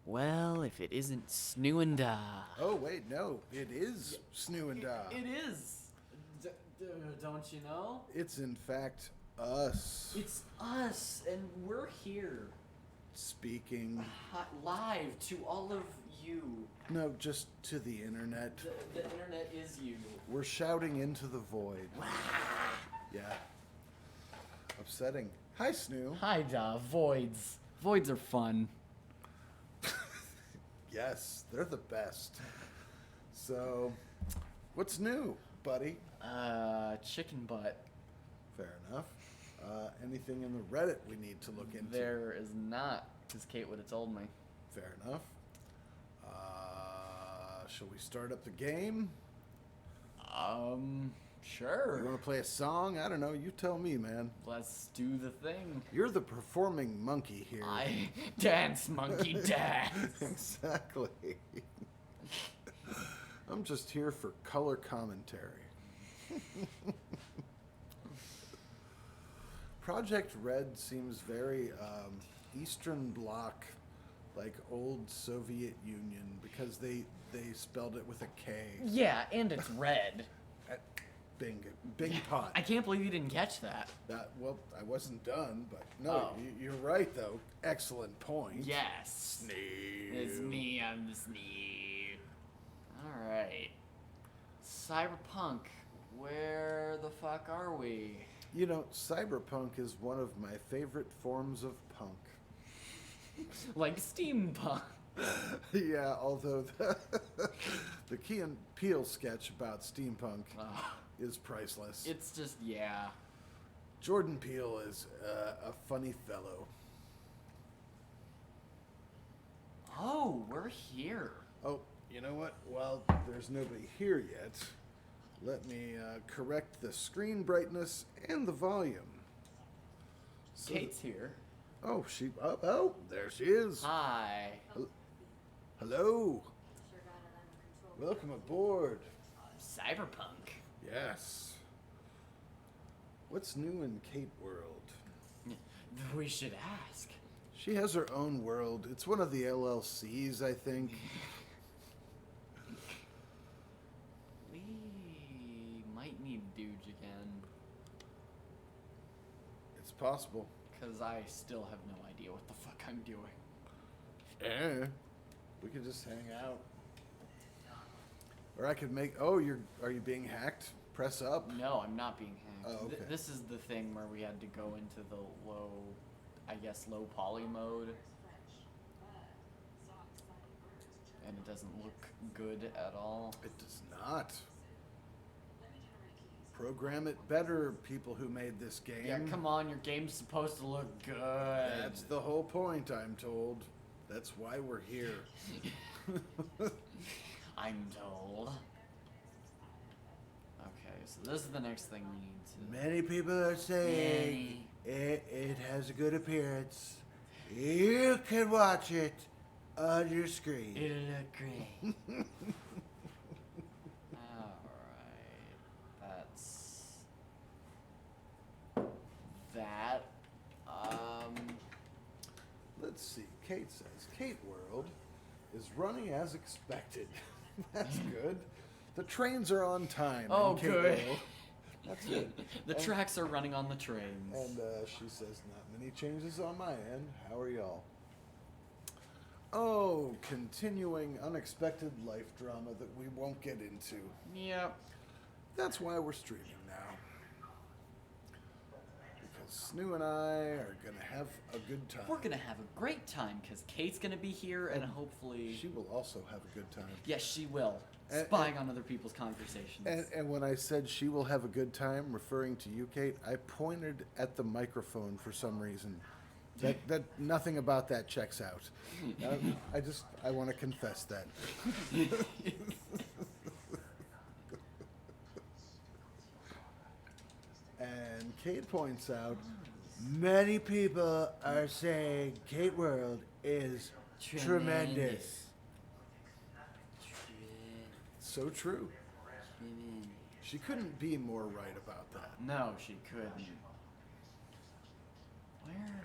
Well, if it isn't Snoo and Oh, wait, no. It is Snoo and Da. It is. Don't you know? It's, in fact, us It's us, and we're here speaking. live to all of you. No, just to the internet. The internet is you. We're shouting into the void. Yeah. Upsetting. Hi, Snoo. Hi, Da. Voids. Voids are fun. Yes, they're the best. So, what's new, buddy? Chicken butt. Fair enough. Anything in the Reddit we need to look into? There is not, as Kate would have told me. Fair enough. Shall we start up the game? Sure. You want to play a song? I don't know. You tell me, man. Let's do the thing. You're the performing monkey here. I dance, monkey, dance. Exactly. I'm just here for color commentary. Project Red seems very Eastern Bloc, like old Soviet Union, because they spelled it with a K. Yeah, and it's red. Bing pot. I can't believe you didn't catch that. Well, I wasn't done, but no, Oh. you're right, though. Excellent point. Yes. Sneeze. It's me, I'm the Sneak. Alright. Cyberpunk. Where the fuck are we? You know, cyberpunk is one of my favorite forms of punk. Like steampunk. Yeah, although the Key and Peele sketch about steampunk is priceless. It's just, yeah. Jordan Peele is a funny fellow. Oh, we're here. Oh, you know what? While there's nobody here yet, let me correct the screen brightness and the volume. So Kate's here. Oh, oh, there she is. Hi. Hello. Welcome aboard. Cyberpunk. Yes. What's new in Kate World? We should ask. She has her own world. It's one of the LLCs, I think. We might need Dooge again. It's possible. Because I still have no idea what the fuck I'm doing. Eh. We could just hang out. Or I could make... Oh, are you being hacked? Press up. No, I'm not being hacked. Oh, okay. This is the thing where we had to go into the low poly mode. And it doesn't look good at all. It does not. Program it better, people who made this game. Yeah, come on, your game's supposed to look good. That's the whole point, I'm told. That's why we're here. I'm told. Okay, so this is the next thing we need to... Many people are saying it has a good appearance. You can watch it on your screen. It'll look great. Alright. That's... that. Let's see. Kate says, Kate World is running as expected. That's good. The trains are on time. Oh, in Kate good. World. That's good. The tracks are running on the trains. And she says, not many changes on my end. How are y'all? Oh, continuing unexpected life drama that we won't get into. Yep. That's why we're streaming now. Because Snoo and I are going to have a good time. We're gonna have a great time because Kate's gonna be here and hopefully... She will also have a good time. Yes, she will. And- Spying on other people's conversations. And when I said she will have a good time, referring to you, Kate, I pointed at the microphone for some reason. That nothing about that checks out. I want to confess that. And Kate points out, many people are saying Kate World is tremendous. So true. She couldn't be more right about that. No, she couldn't. Where?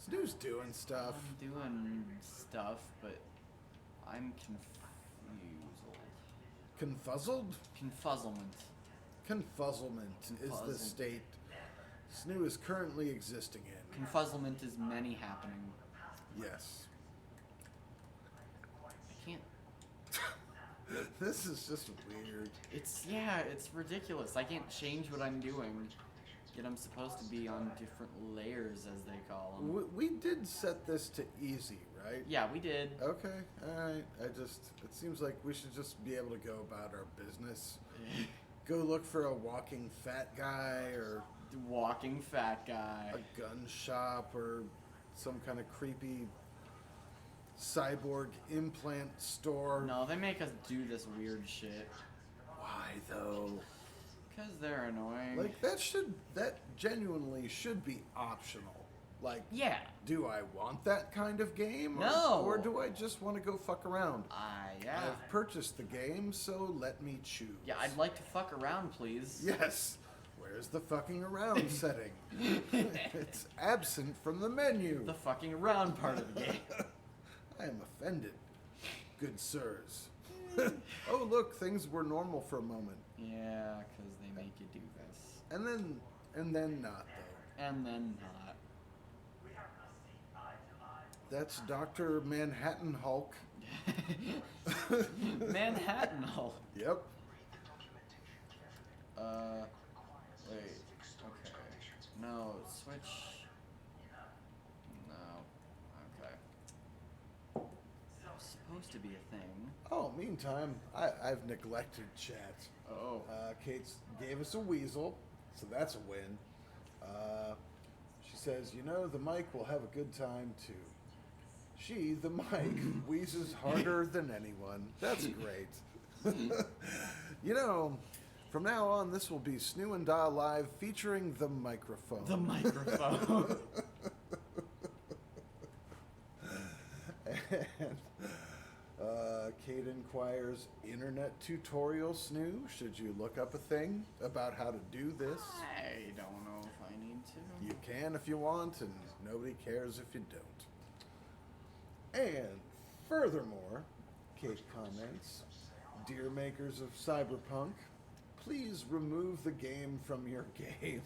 Snoo's doing stuff. I'm doing stuff, but I'm Confuzzled? Confuzzlement. Confuzzlement is the state Snoo is currently existing in. Confuzzlement is many happening. Yes. I can't. This is just weird. It's ridiculous. I can't change what I'm doing. Yet I'm supposed to be on different layers, as they call them. We did set this to easy, right? Yeah, we did. Okay, alright. It seems like we should just be able to go about our business. Go look for a walking fat guy or Walking fat guy. a gun shop or some kind of creepy cyborg implant store. No, they make us do this weird shit. Why though? Because they're annoying. Like that genuinely should be optional. Like, yeah. do I want that kind of game? No. Or do I just want to go fuck around? Yeah. I've purchased the game, so let me choose. Yeah, I'd like to fuck around, please. Yes. Where's the fucking around setting? It's absent from the menu. The fucking around part of the game. I am offended, good sirs. Oh, look, things were normal for a moment. Yeah, because they make you do this. And then not, though. And then not. That's Dr. Manhattan Hulk. Manhattan Hulk. Yep. Wait. Okay. No, switch. No. Okay. It's supposed to be a thing. Oh, meantime, I've neglected chat. Oh. Kate gave us a weasel, so that's a win. She says, the mic will have a good time too. She, the mic, wheezes harder than anyone. That's great. From now on, this will be Snoo and Da Live featuring the microphone. The microphone. And Kate inquires, internet tutorial, Snoo? Should you look up a thing about how to do this? I don't know if I need to. You can if you want, and nobody cares if you don't. And furthermore, Kate comments, dear makers of Cyberpunk, please remove the game from your game.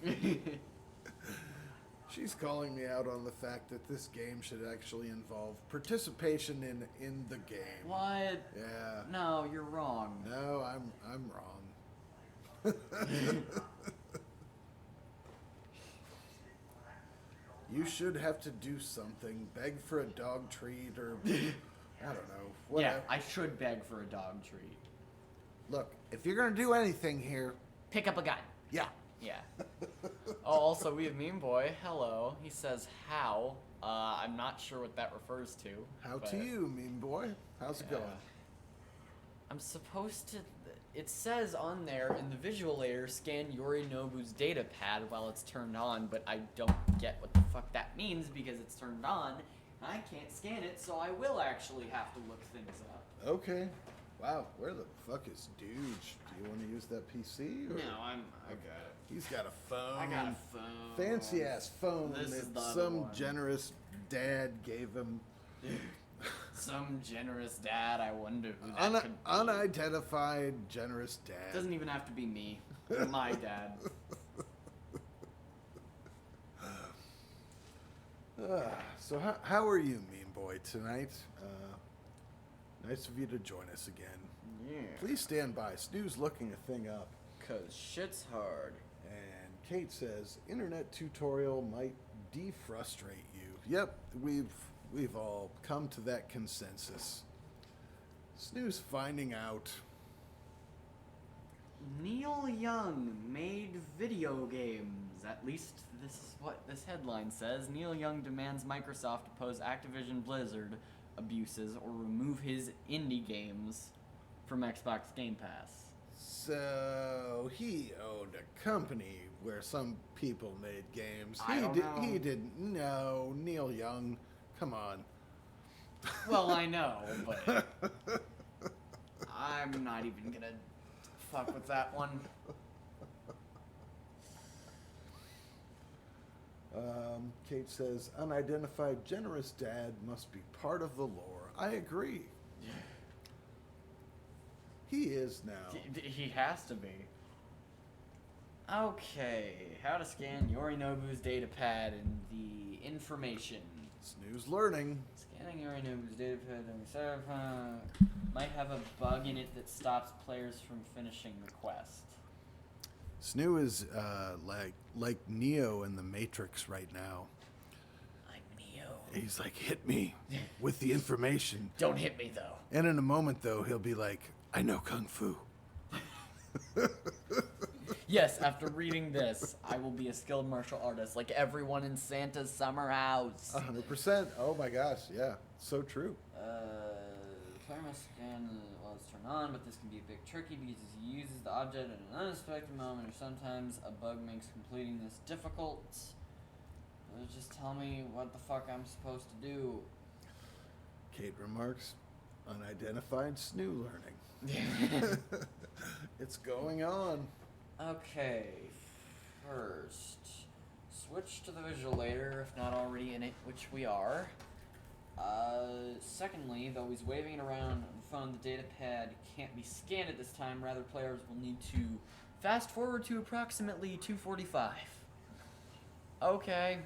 She's calling me out on the fact that this game should actually involve participation in the game. What? Yeah. No, you're wrong. No, I'm wrong. You should have to do something. Beg for a dog treat or I don't know. Whatever. Yeah, I should beg for a dog treat. Look, if you're gonna do anything here, Pick up a gun. yeah. Yeah. Oh, also, we have Meme Boy. Hello. He says, how? I'm not sure what that refers to. How but, to you, mean boy? How's it going? I'm supposed to... It says on there, in the visual layer, scan Yorinobu's data pad while it's turned on, but I don't get what the fuck that means because it's turned on. I can't scan it, so I will actually have to look things up. Okay. Wow, where the fuck is Dude? Do you want to use that PC? Or? No, I got it. He's got a phone. I got a phone. Fancy ass phone This is that the other some one. generous dad gave him. Some generous dad, I wonder who that could be. Unidentified generous dad. Doesn't even have to be me. My dad. So how are you, mean boy, tonight? Nice of you to join us again. Yeah. Please stand by. Snoo's looking a thing up. 'Cause shit's hard. And Kate says, internet tutorial might defrustrate you. Yep, we've all come to that consensus. Snoo's finding out. Neil Young made video games. At least this is what this headline says. Neil Young demands Microsoft oppose Activision Blizzard abuses or remove his indie games from Xbox Game Pass. So he owned a company where some people made games. I don't know. He didn't. No, Neil Young. Come on. Well, I know, but I'm not even gonna fuck with that one. Kate says, unidentified generous dad must be part of the lore. I agree. He is now. He has to be. Okay, how to scan Yorinobu's datapad and the information. Snooze learning. Scanning Yorinobu's datapad during Cyberpunk might have a bug in it that stops players from finishing the quest. Snoo is like Neo in the Matrix right now. I'm Neo. He's like, hit me with the information. Don't hit me though. And in a moment, though, he'll be like, I know Kung Fu. Yes, after reading this, I will be a skilled martial artist like everyone in Santa's summer house. 100%. Oh my gosh, yeah. So true. The player must scan while it's turned on, but this can be a bit tricky because he uses the object at an unexpected moment, or sometimes a bug makes completing this difficult. Just tell me what the fuck I'm supposed to do. Kate remarks, unidentified Snoo learning. It's going on. Okay, first, switch to the visual layer if not already in it, which we are. Secondly, though he's waving it around on the phone, the data pad can't be scanned at this time. Rather, players will need to fast forward to approximately 2:45. Okay.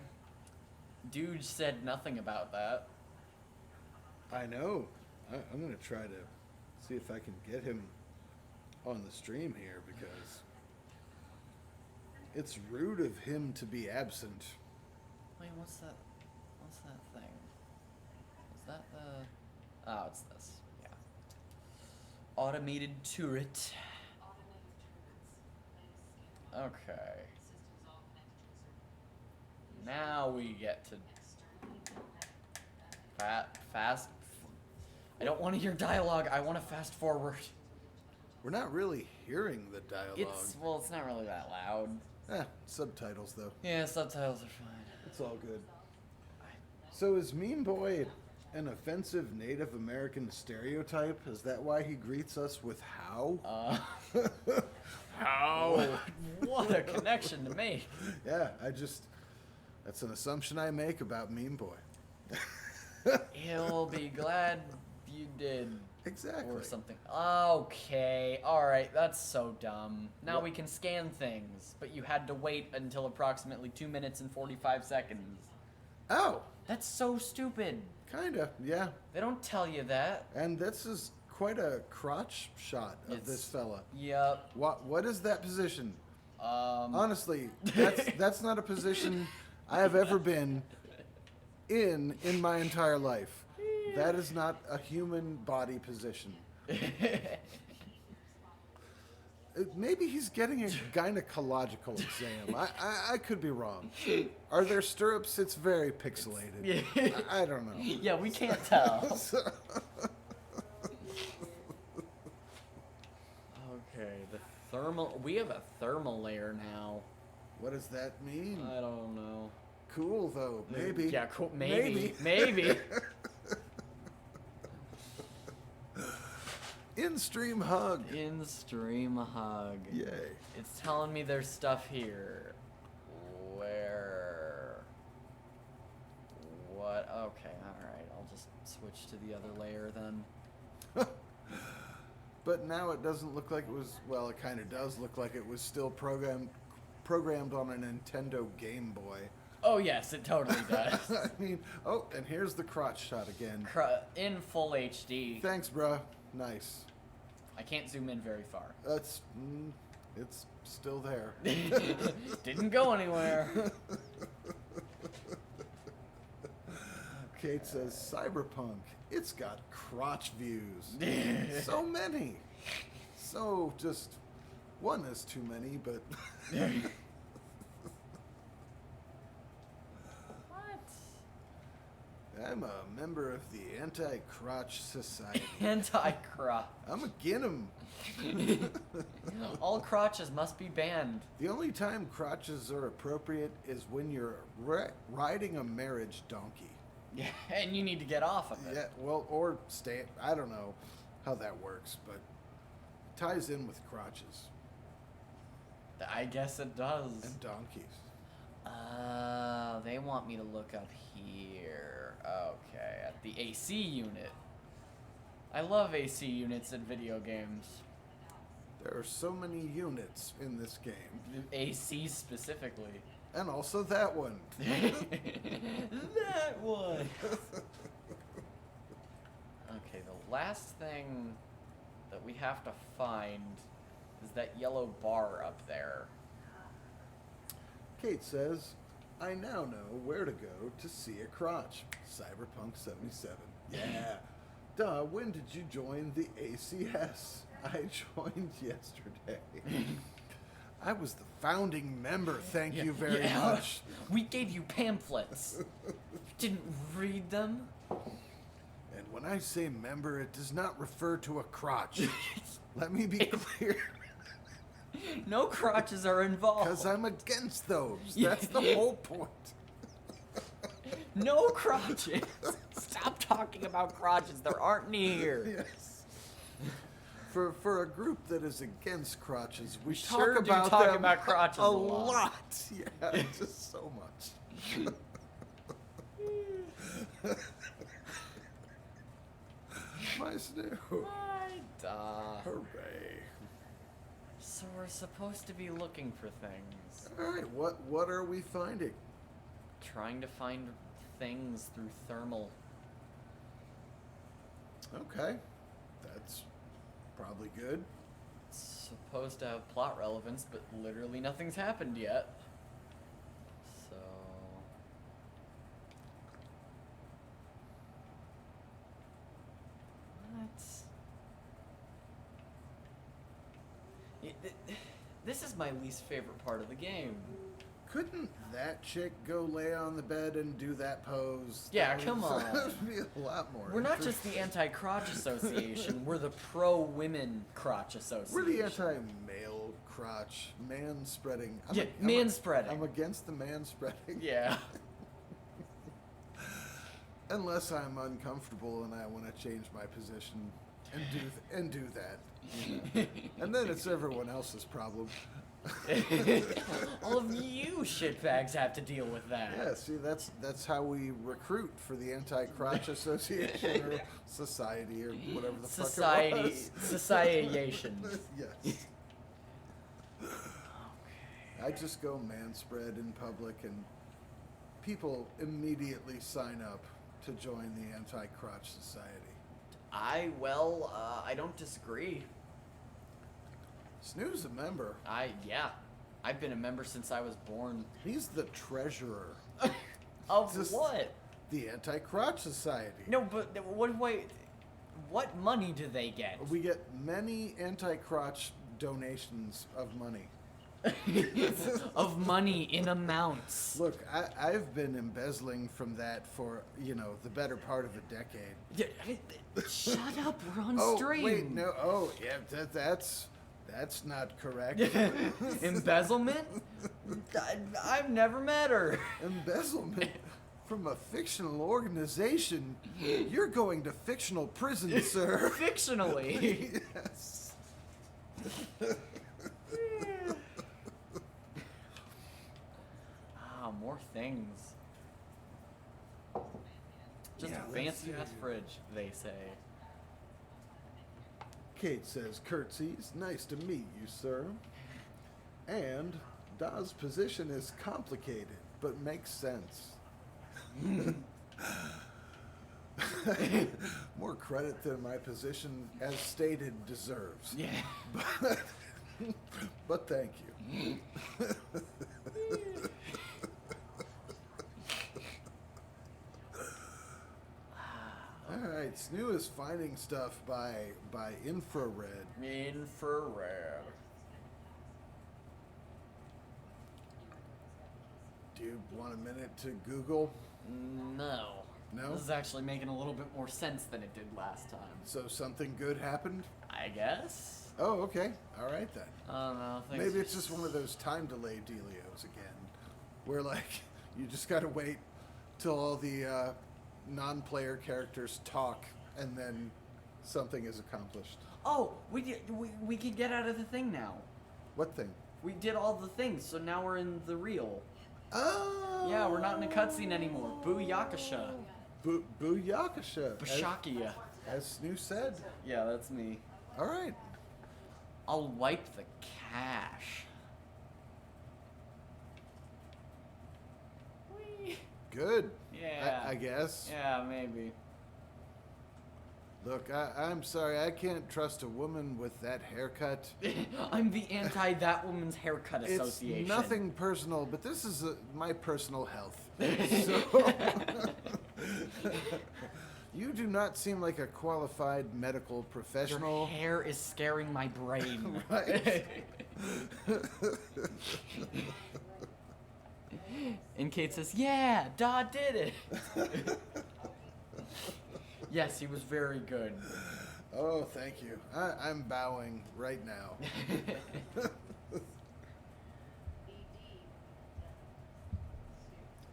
Dude said nothing about that. I know. I'm going to try to see if I can get him on the stream here because it's rude of him to be absent. Wait, what's that? What's that thing? Is that the... Oh, it's this. Yeah. Automated turret. Okay. Now we get to... Fast... I don't want to hear dialogue. I want to fast forward. We're not really hearing the dialogue. It's not really that loud. Subtitles though. Yeah, subtitles are fine. It's all good. So is Mean Boy an offensive Native American stereotype? Is that why he greets us with how? How? What a connection to make. Yeah, that's an assumption I make about Mean Boy. He'll be glad you did. Exactly. Or something. Okay, alright, that's so dumb. Now we can scan things, but you had to wait until approximately 2 minutes and 45 seconds. Oh! That's so stupid. Kinda, yeah. They don't tell you that. And this is quite a crotch shot of this fella. Yep. What is that position? Honestly, that's not a position I have ever been in my entire life. That is not a human body position. Maybe he's getting a gynecological exam. I could be wrong. Are there stirrups? It's very pixelated. I don't know. Yeah, we can't tell. Okay, the thermal... We have a thermal layer now. What does that mean? I don't know. Cool, though. Maybe. Yeah, cool. Maybe. In-stream hug. In-stream hug. Yay. It's telling me there's stuff here. Where? What? Okay, alright. I'll just switch to the other layer then. But now it doesn't look like it was... Well, it kind of does look like it was still programmed on a Nintendo Game Boy. Oh, yes, it totally does. I mean... Oh, and here's the crotch shot again. In full HD. Thanks, bruh. Nice. I can't zoom in very far. It's still there. Didn't go anywhere. Kate says, Cyberpunk, it's got crotch views. So many. So just, one is too many, but... I'm a member of the Anti-Crotch Society. Anti-crotch. I'm a Gin'em. All crotches must be banned. The only time crotches are appropriate is when you're riding a marriage donkey. Yeah, and you need to get off of it. Yeah, well, or stay. I don't know how that works, but it ties in with crotches I guess it does. and donkeys. They want me to look up here. Okay, at the AC unit. I love AC units in video games. There are so many units in this game. AC specifically. And also that one. That one. Okay, the last thing that we have to find is that yellow bar up there. Kate says, I now know where to go to see a crotch. Cyberpunk 77. Yeah. Duh, when did you join the ACS? I joined yesterday. I was the founding member, thank you very much. We gave you pamphlets. You didn't read them? And when I say member, it does not refer to a crotch. Let me be clear. No crotches are involved. Because I'm against those. Yeah. That's the whole point. No crotches. Stop talking about crotches. There aren't any here. Yes. For a group that is against crotches, we sure talk do about talk them about crotches a a lot. lot. Yeah, just so much. My snoo. Hooray. So we're supposed to be looking for things. All right, what are we finding? Trying to find things through thermal. Okay, that's probably good. It's supposed to have plot relevance, but literally nothing's happened yet. So... This is my least favorite part of the game. Couldn't that chick go lay on the bed and do that pose? Yeah, come on. That would be a lot more. We're not just the Anti-Crotch Association, we're the Pro-Women Crotch Association. We're the anti-male crotch, man-spreading. Man-spreading. I'm against the man-spreading. Yeah. Unless I'm uncomfortable and I want to change my position and do that. And then it's everyone else's problem. All of you shitbags have to deal with that. Yeah, see, that's how we recruit for the Anti-Crotch Association or Society or whatever the fuck it was. Societation. Yes. I just go man-spread in public and people immediately sign up to join the Anti-Crotch Society. I don't disagree. Snoo's a member. I've been a member since I was born. He's the treasurer. Of Just what? The Anti-Crotch Society. No, but what money do they get? We get many anti-crotch donations of money. Of money in amounts. Look, I've been embezzling from that for, the better part of a decade. Shut up, we're on stream. Oh, wait, no. Oh, yeah, that's not correct. Embezzlement? I've never met her. Embezzlement from a fictional organization? You're going to fictional prison, sir. Fictionally? Yes. More things. Just a fancy ass fridge, they say. Kate says, curtsies, nice to meet you, sir. And Da's position is complicated, but makes sense. More credit than my position, as stated, deserves. Yeah. But thank you. Alright, Snoo is finding stuff by infrared. Infrared. Do you want a minute to Google? No. No? This is actually making a little bit more sense than it did last time. So something good happened? I guess? Oh, okay. Alright then. No, thanks. Maybe it's just one of those time delay dealios again. Where, you just gotta wait till all the non-player characters talk and then something is accomplished. Oh, we can get out of the thing now. What thing? We did all the things, so now we're in the real. Oh. Yeah, we're not in a cutscene anymore. Booyakasha. Booyakasha. Bashakia. As Snoo said. Yeah, that's me. All right. I'll wipe the cache. Whee. Good. Yeah. I guess. Yeah, maybe. Look, I'm sorry. I can't trust a woman with that haircut. I'm the anti-that woman's haircut association. It's nothing personal, but this is my personal health. So, you do not seem like a qualified medical professional. Your hair is scaring my brain. Right? And Kate says, "Yeah, Da did it." Yes, he was very good. Oh, thank you. I'm bowing right now.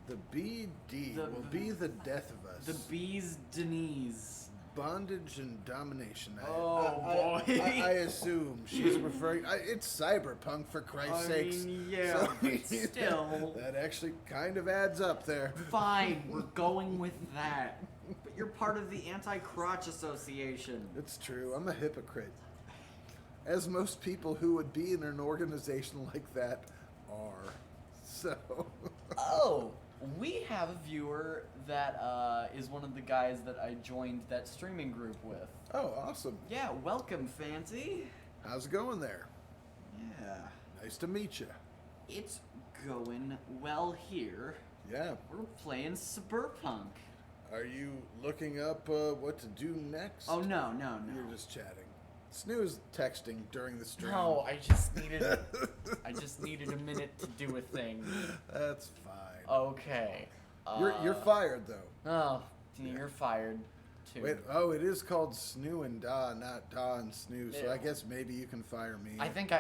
The BD will be the death of us. The bee's Denise. Bondage and domination. Oh, boy. I assume she's referring. It's Cyberpunk, for Christ's sakes. Yeah, So, but still. That actually kind of adds up there. Fine, we're going with that. But you're part of the Anti-Crotch Association. It's true. I'm a hypocrite. As most people who would be in an organization like that are. So. Oh, we have a viewer that is one of the guys that I joined that streaming group with. Oh, awesome. Yeah, welcome, Fancy. How's it going there? Yeah. Nice to meet you. It's going well here. Yeah. We're playing Cyberpunk. Are you looking up what to do next? Oh, no. You're just chatting. Snooze texting during the stream. No, I just needed a minute to do a thing. That's fine. Okay. You're fired though. Oh, you're fired too. Wait, it is called Snoo and Da, not Da and Snoo. So I guess maybe you can fire me. I think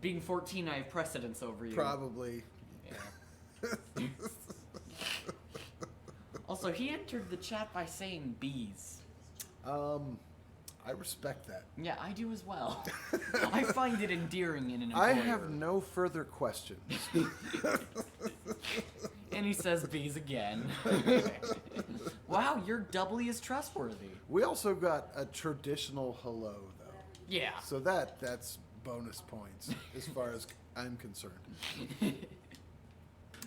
being 14, I have precedence over you. Probably. Yeah. Also, he entered the chat by saying bees. I respect that. Yeah, I do as well. I find it endearing in an employer. I have no further questions. And he says bees again. Wow, you're doubly as trustworthy. We also got a traditional hello though. Yeah. So that's bonus points as far as I'm concerned.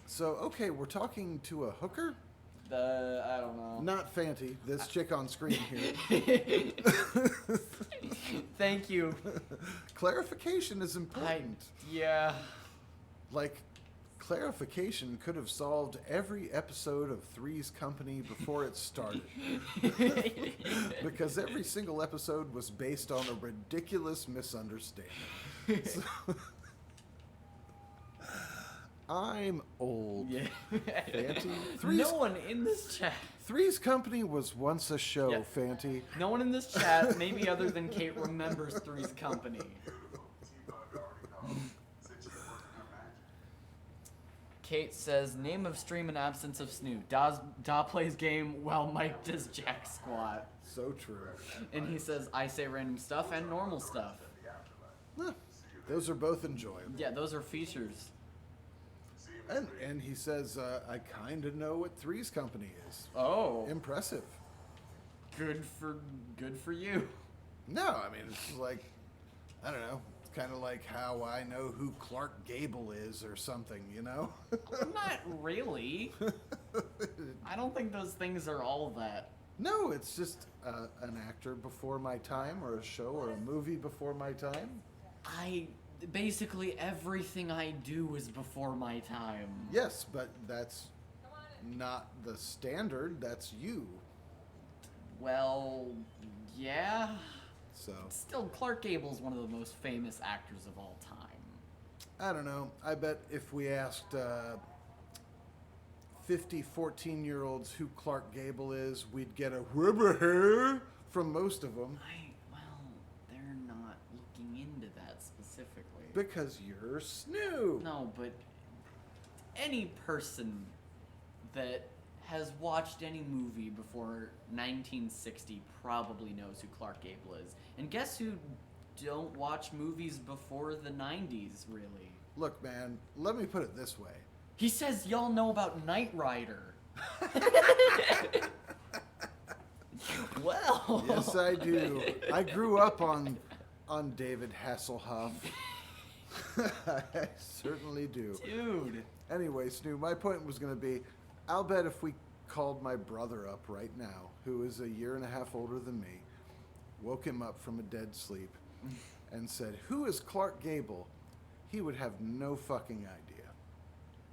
So okay, we're talking to a hooker? I don't know. Not Fanty, this chick on screen here. Thank you. Clarification is important. Yeah. Like, clarification could have solved every episode of Three's Company before it started. Because every single episode was based on a ridiculous misunderstanding. So, I'm old. Yeah. Fanty. No one in this chat. Three's Company was once a show, Yeah. Fanty. No one in this chat, maybe other than Kate, remembers Three's Company. Kate says, name of stream in absence of Snoo. Da plays game while Mike does jack squat. So true. And he says, I say random stuff and normal stuff. Huh. Those are both enjoyable. Yeah, those are features. And he says, I kind of know what Three's Company is. Oh. Impressive. Good for you. No, I mean, it's like, I don't know. It's kind of like how I know who Clark Gable is or something, you know? Not really. I don't think those things are all that. No, it's just an actor before my time or a show or a movie before my time. Basically everything I do is before my time. Yes, but that's not the standard. That's you. Well, yeah. So, Still, Clark Gable's one of the most famous actors of all time. I don't know. I bet if we asked 50 14-year-olds who Clark Gable is, we'd get a "Whibber" from most of them. They're not looking into that specifically. Because you're Snoo. No, but any person that has watched any movie before 1960 probably knows who Clark Gable is. And guess who don't watch movies before the 90s, really? Look, man, let me put it this way. He says y'all know about Knight Rider. Well. Yes, I do. I grew up on David Hasselhoff. I certainly do. Dude. Anyway, Snoo, my point was going to be, I'll bet if we called my brother up right now, who is a year and a half older than me, woke him up from a dead sleep, and said, "Who is Clark Gable?" he would have no fucking idea.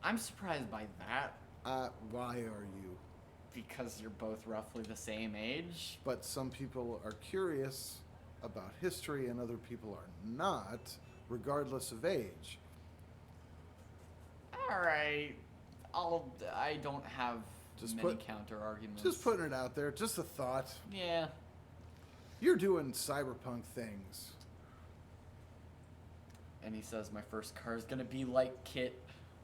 I'm surprised by that. Why are you? Because you're both roughly the same age. But some people are curious about history and other people are not, regardless of age. Alright. I don't have many counter arguments. Just putting it out there, just a thought. Yeah. You're doing cyberpunk things. And he says my first car is gonna be like Kit.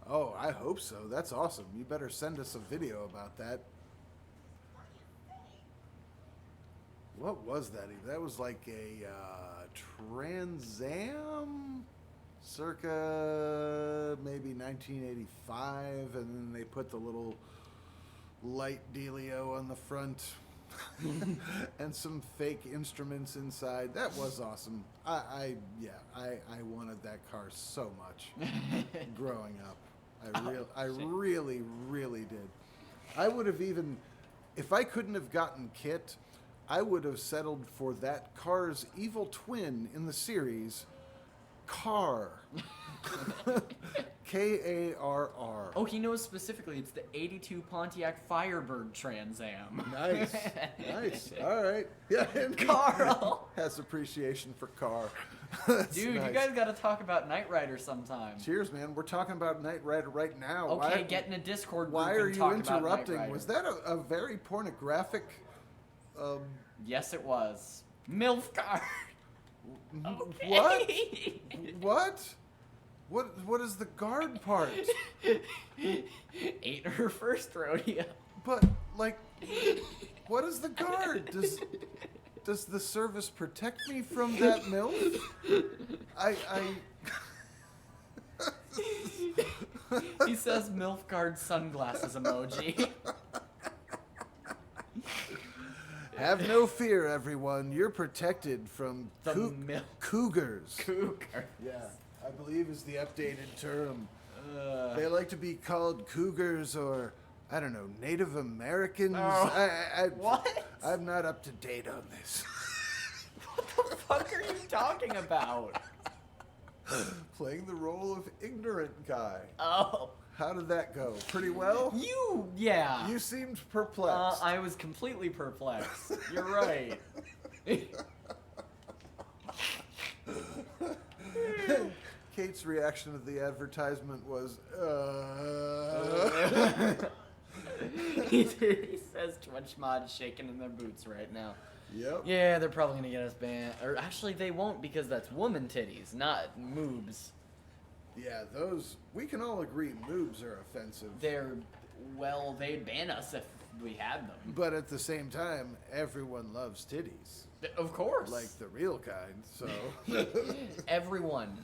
Oh, I hope so. That's awesome. You better send us a video about that. What was that? That was like a Trans Am, circa maybe 1985, and then they put the little light dealio on the front and some fake instruments inside. That was awesome. I wanted that car so much growing up. I really did. I would have even, if I couldn't have gotten Kit, I would have settled for that car's evil twin in the series, Car. K-A-R-R. Oh, he knows specifically. It's the 82 Pontiac Firebird Trans Am. Nice. Nice. All right. Yeah. Carl. Has appreciation for Car. Dude, nice. You guys got to talk about Knight Rider sometime. Cheers, man. We're talking about Knight Rider right now. Okay, get in a Discord group Why are and you talk about Knight interrupting? Rider. Was that a very pornographic... Yes, it was. MILF card. Okay. What is the guard part? Ate her first rodeo. But, like, what is the guard? Does the service protect me from that MILF? He says MILF guard sunglasses emoji. Have no fear, everyone. You're protected from cougars. Cougar. Yeah, I believe is the updated term. They like to be called cougars or, I don't know, Native Americans. What? I'm not up to date on this. What the fuck are you talking about? Playing the role of ignorant guy. Oh. How did that go? Pretty well? Yeah. You seemed perplexed. I was completely perplexed. You're right. Kate's reaction to the advertisement was, He says Twitch mod shaking in their boots right now. Yep. Yeah, they're probably gonna get us banned. Or actually, they won't because that's woman titties, not moobs. Yeah, those, we can all agree moobs are offensive. They'd ban us if we had them. But at the same time, everyone loves titties. Of course. Like the real kind, so. Everyone.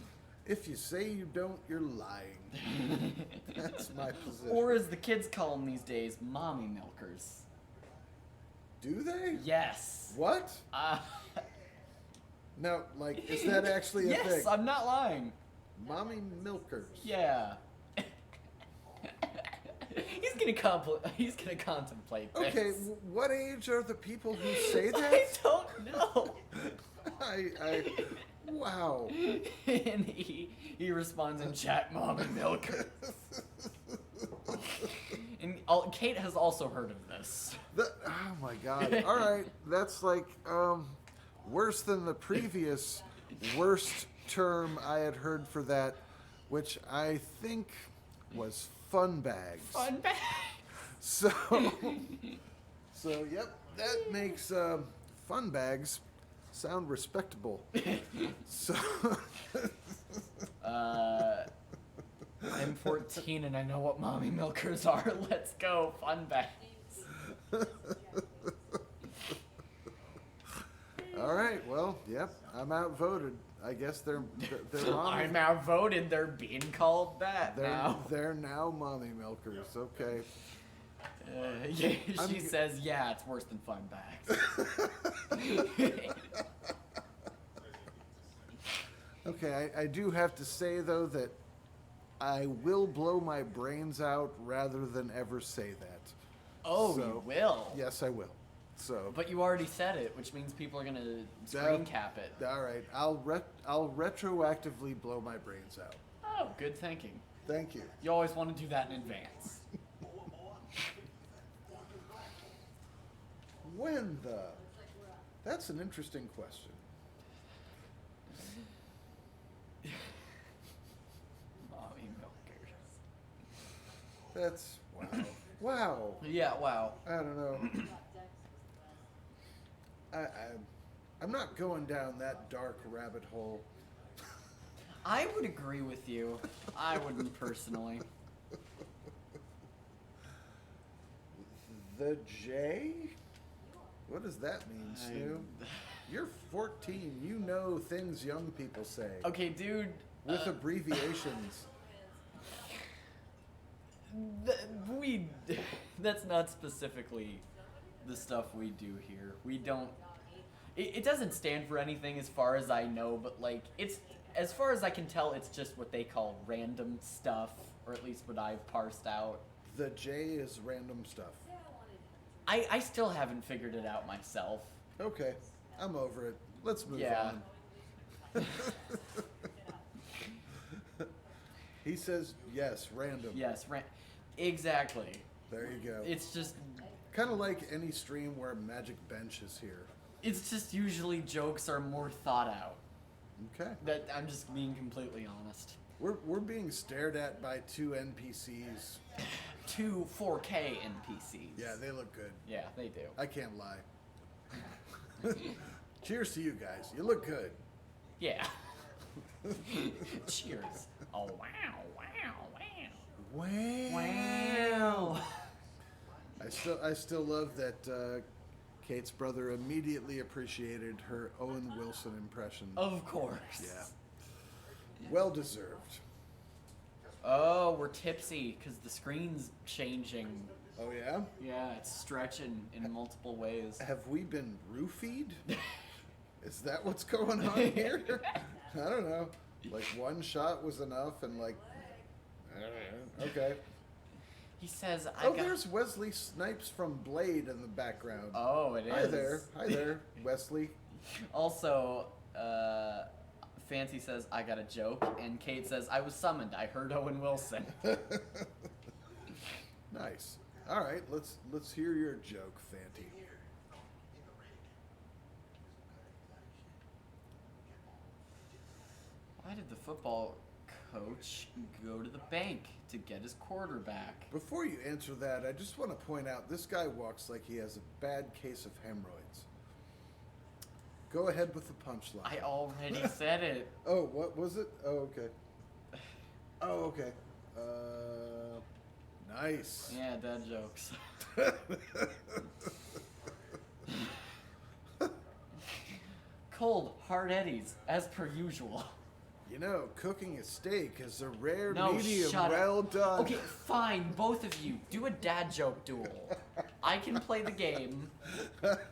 If you say you don't, you're lying. That's my position. Or as the kids call them these days, mommy milkers. Do they? Yes. What? Now, like, is that actually a thing? Yes, I'm not lying. Mommy milkers. Yeah. He's gonna contemplate this. Okay, what age are the people who say that? I don't know. Wow. And he responds in chat, "Mommy milker." And Kate has also heard of this. Oh my god. All right, that's like worse than the previous worst term I had heard for that, which I think was fun bags. Fun bag. So yep, that makes fun bags sound respectable. So I'm 14 and I know what mommy milkers are. Let's go, fun bags. all right, well, yep, I'm outvoted. I guess they're mommy. I'm outvoted. They're being called that now. They're now mommy milkers. Okay. Yeah, she says, yeah, it's worse than fun bags. Okay, I do have to say though that I will blow my brains out rather than ever say that. Oh, So, you will? Yes, I will. So. But you already said it, which means people are going to screen cap it. All right, I'll retroactively blow my brains out. Oh, good thinking. Thank you. You always want to do that in advance. When the? That's an interesting question. Mommy milkers. That's wow. Wow. Yeah, wow. I don't know. I'm not going down that dark rabbit hole. I would agree with you. I wouldn't personally. The J? What does that mean, Stu? You're 14. You know things young people say. Okay, dude. With abbreviations. That's not specifically the stuff we do here. We don't. It doesn't stand for anything as far as I know, but like it's as far as I can tell, it's just what they call random stuff, or at least what I've parsed out. The J is random stuff. I still haven't figured it out myself. Okay, I'm over it. Let's move on. He says yes, random. Yes, exactly. There you go. It's just kind of like any stream where Magic Bench is here. It's just usually jokes are more thought out. Okay. That I'm just being completely honest. We're being stared at by two NPCs. Two 4K NPCs. Yeah, they look good. Yeah, they do. I can't lie. Cheers to you guys. You look good. Yeah. Cheers. Oh, wow, wow, wow. Wow. Wow. I still love that Kate's brother immediately appreciated her Owen Wilson impression. Of course. Yeah. Well deserved. Oh, we're tipsy because the screen's changing. Oh, yeah? Yeah, it's stretching in multiple ways. Have we been roofied? Is that what's going on here? I don't know. Like one shot was enough and like, I don't know. Okay. He says, there's Wesley Snipes from Blade in the background. Oh, it is. Hi there, Wesley. Also, Fancy says, I got a joke, and Kate says, I was summoned. I heard Owen Wilson. Nice. All right, let's hear your joke, Fanty. Why did the football coach go to the bank to get his quarterback? Before you answer that, I just want to point out this guy walks like he has a bad case of hemorrhoids. Go ahead with the punchline. I already said it. Oh, what was it? Oh, okay. Oh, okay. Nice. Yeah, dad jokes. Cold, hard eddies, as per usual. You know, cooking a steak is a rare No, medium shut well up. done. Okay, fine, both of you, do a dad joke duel. I can play the game.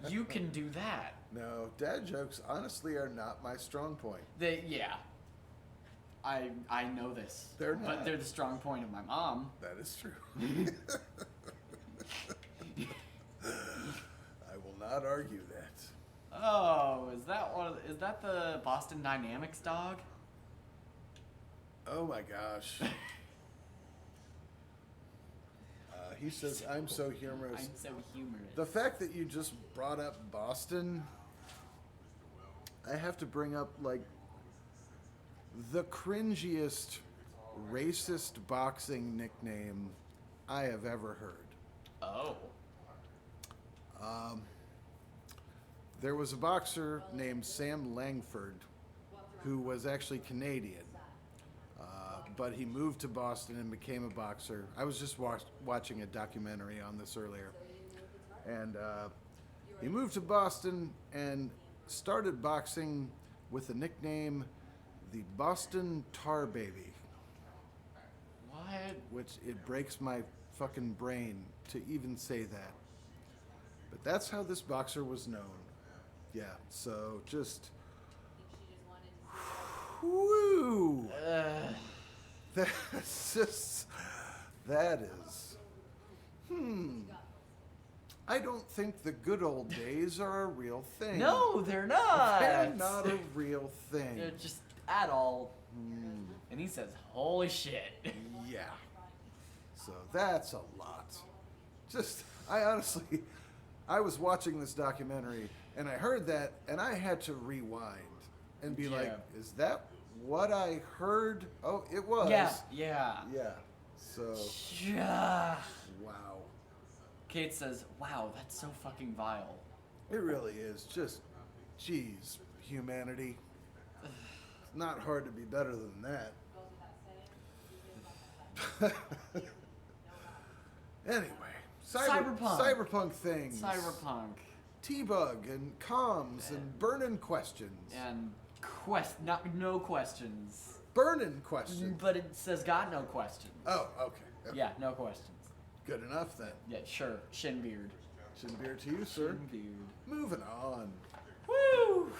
You can do that. No, dad jokes honestly are not my strong point. Yeah. I know this. They're not. But they're the strong point of my mom. That is true. I will not argue that. Oh, is that the Boston Dynamics dog? Oh my gosh. He says, I'm so humorous. I'm so humorous. The fact that you just brought up Boston, I have to bring up, like, the cringiest racist boxing nickname I have ever heard. Oh. There was a boxer named Sam Langford who was actually Canadian. But he moved to Boston and became a boxer. I was just watching a documentary on this earlier. And he moved to Boston and started boxing with a nickname the Boston Tar Baby, What? which it breaks my fucking brain to even say that. But that's how this boxer was known. Yeah, so just... Whoo! That's just... That is... I don't think the good old days are a real thing. No, they're not. They're not a real thing. They're just at all. And he says, "Holy shit." Yeah. So that's a lot. Just, I honestly, I was watching this documentary and I heard that and I had to rewind and be like, is that what I heard? Oh, it was. Yeah. Yeah. So, Yeah. wow. Kate says, "Wow, that's so fucking vile." It really is. Just, geez, humanity. It's not hard to be better than that. Anyway, cyberpunk things. Cyberpunk. T-Bug and comms and burning questions. And no questions. Burning questions. But it says got no questions. Oh, okay. Yeah, no questions. Good enough then. Yeah, sure. Shin beard. Shin beard to you, sir. Shin beard. Moving on. Woo!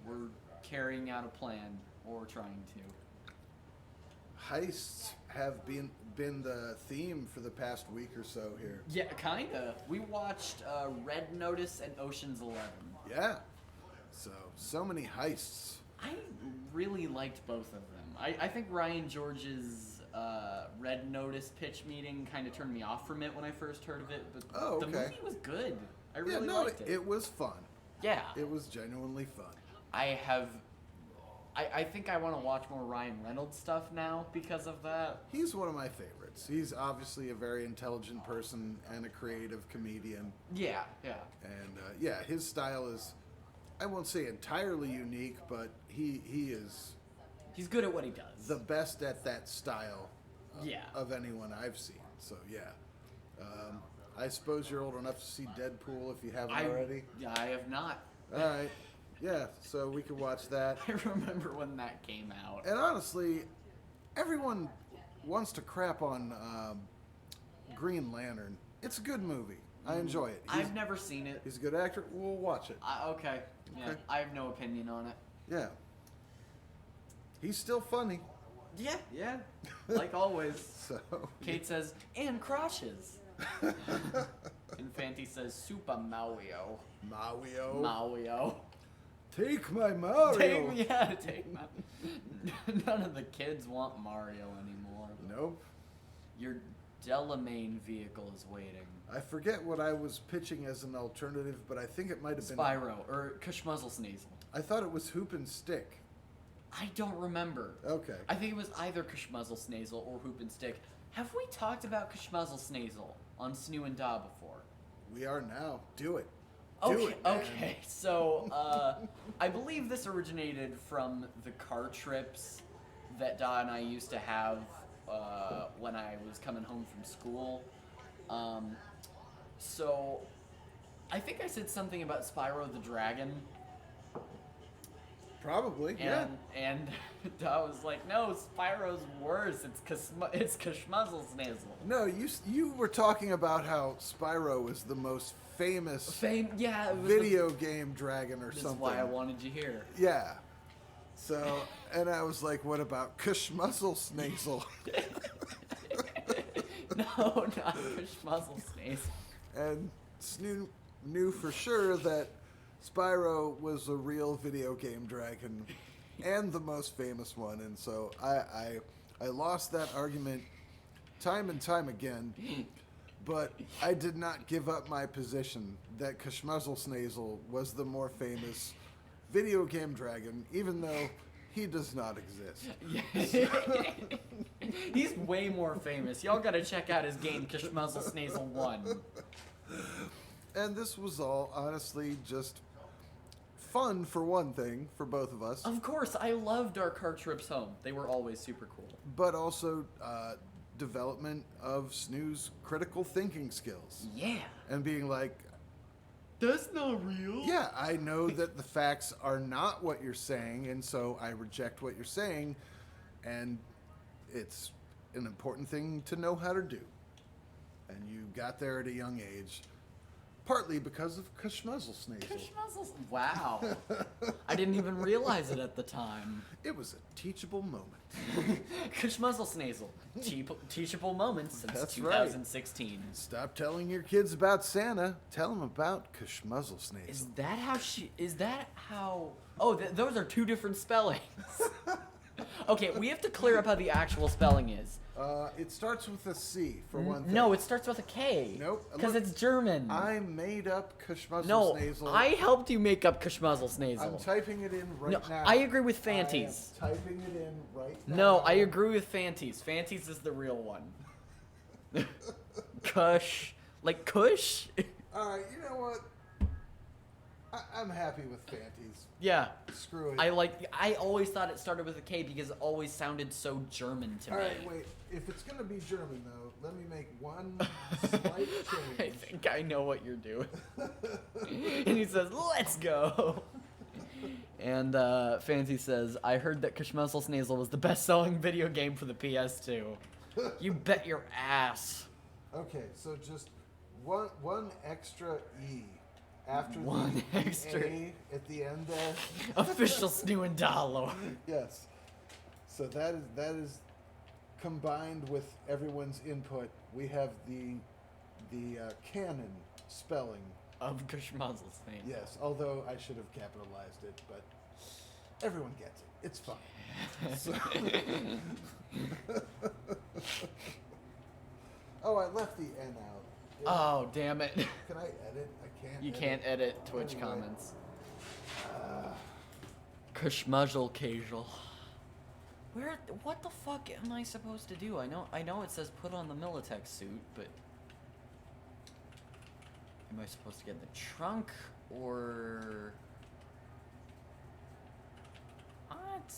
We're carrying out a plan, or trying to. Heists have been the theme for the past week or so here. Yeah, kinda. We watched Red Notice and Ocean's 11. Yeah. So many heists. I really liked both of them. I think Ryan George's Red Notice pitch meeting kind of turned me off from it when I first heard of it, but the movie was good. I really liked it. It was fun. Yeah. It was genuinely fun. I think I want to watch more Ryan Reynolds stuff now because of that. He's one of my favorites. He's obviously a very intelligent person and a creative comedian. Yeah. And his style is, I won't say entirely unique, but he is... He's good at what he does. The best at that style of anyone I've seen. So, yeah. I suppose you're old enough to see Deadpool if you haven't already. I have not. All right. Yeah, so we could watch that. I remember when that came out. And honestly, everyone wants to crap on Green Lantern. It's a good movie. I enjoy it. I've never seen it. He's a good actor. We'll watch it. Okay. Yeah, Okay. I have no opinion on it. Yeah. He's still funny. Yeah. Like always. So Kate says, and crotches. Infanti says, Super Mario. Mario. Take my Mario. Take my... None of the kids want Mario anymore. Nope. Your Delamain vehicle is waiting. I forget what I was pitching as an alternative, but I think it might have been... Spyro, or Kashmuzzle-Sneasel. I thought it was Hoop and Stick. I don't remember. Okay. I think it was either Kashmuzzle-Snazel or Hoop and Stick. Have we talked about Kashmuzzle-Snazel on Snoo and Da before? We are now. Do it. Okay. So, I believe this originated from the car trips that Da and I used to have when I was coming home from school. So, I think I said something about Spyro the Dragon. Probably, And Da was like, no, Spyro's worse. It's Kashmuzzle-Snazel. No, you were talking about how Spyro is the most famous video game dragon or something. That's why I wanted you here. Yeah. So, and I was like, what about Kashmuzzle-Snazel? No, not Kashmuzzle-Snazel. And Snoo knew for sure that Spyro was a real video game dragon and the most famous one, and so I lost that argument time and time again, but I did not give up my position that Kashmuzzle-Snazel was the more famous video game dragon, even though he does not exist. He's way more famous. Y'all gotta check out his game, Kashmuzzle-Snazel 1. And this was all, honestly, just fun for one thing, for both of us. Of course, I loved our car trips home. They were always super cool. But also development of Snoo's critical thinking skills. Yeah. And being like, That's not real. Yeah, I know that the facts are not what you're saying, and so I reject what you're saying, and it's an important thing to know how to do. And you got there at a young age, partly because of Kashmuzzlesnazel. Kashmuzzles. Wow. I didn't even realize it at the time. It was a teachable moment. Kashmuzzlesnazel. Teachable moments since That's right. 2016. Stop telling your kids about Santa. Tell them about Kashmuzzlesnazel. Is that how... Oh, those are two different spellings. Okay, we have to clear up how the actual spelling is. It starts with a C, for one thing. No, it starts with a K. Nope. Because Look, it's German. I made up No, Kashmuzzlesnazel. I helped you make up Kashmuzzlesnazel. I'm typing it in right No, now. I agree with Fanties. I am typing it in right now. No, I agree with Fanties. Fanties is the real one. Kush. Like Kush? Alright, you know what? I'm happy with Fanties. Yeah. Screw it. I always thought it started with a K because it always sounded so German to me. Alright, wait. If it's going to be German, though, let me make one slight I change. think I know what you're doing. And he says, let's go. And Fancy says, I heard that Kashmuzzlesnazel was the best-selling video game for the PS2. You bet your ass. Okay, so just one extra E after One the extra A at the end there. Official Snuendalo. Yes. So that is combined with everyone's input. We have the canon spelling. Of Kashmuzzlesnazel. Yes, although I should have capitalized it, but everyone gets it. It's fine. So oh, I left the N out. Oh, damn it. Can I edit? I can't. You can't edit Twitch Anyway. comments. Kashmuzzle casual. What the fuck am I supposed to do? I know it says put on the Militech suit, but am I supposed to get in the trunk or what?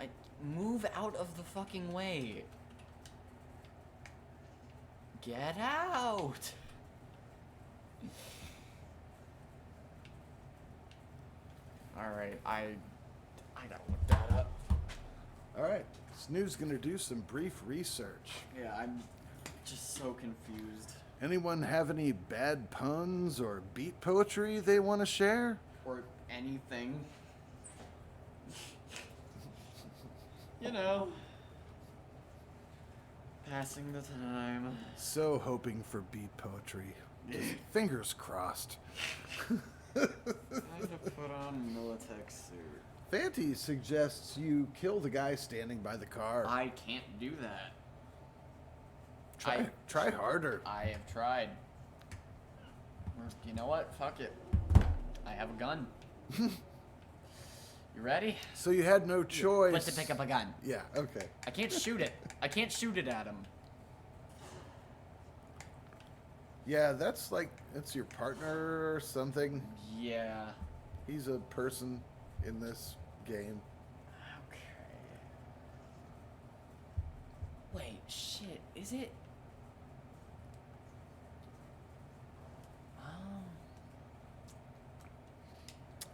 I move out of the fucking way. Get out. All right, I gotta look that up. All right. Snoo's going to do some brief research. Yeah, I'm just so confused. Anyone have any bad puns or beat poetry they want to share? Or anything. You know. Passing the time. So hoping for beat poetry. Just fingers crossed. I have to put on Militech suit. Fanty suggests you kill the guy standing by the car. I can't do that. Try harder. I have tried. You know what? Fuck it. I have a gun. You ready? So you had no choice. Let's pick up a gun. Yeah, okay. I can't shoot it. I can't shoot it at him. Yeah, that's your partner or something. Yeah. He's a person in this game. Okay. Wait, shit. Is it?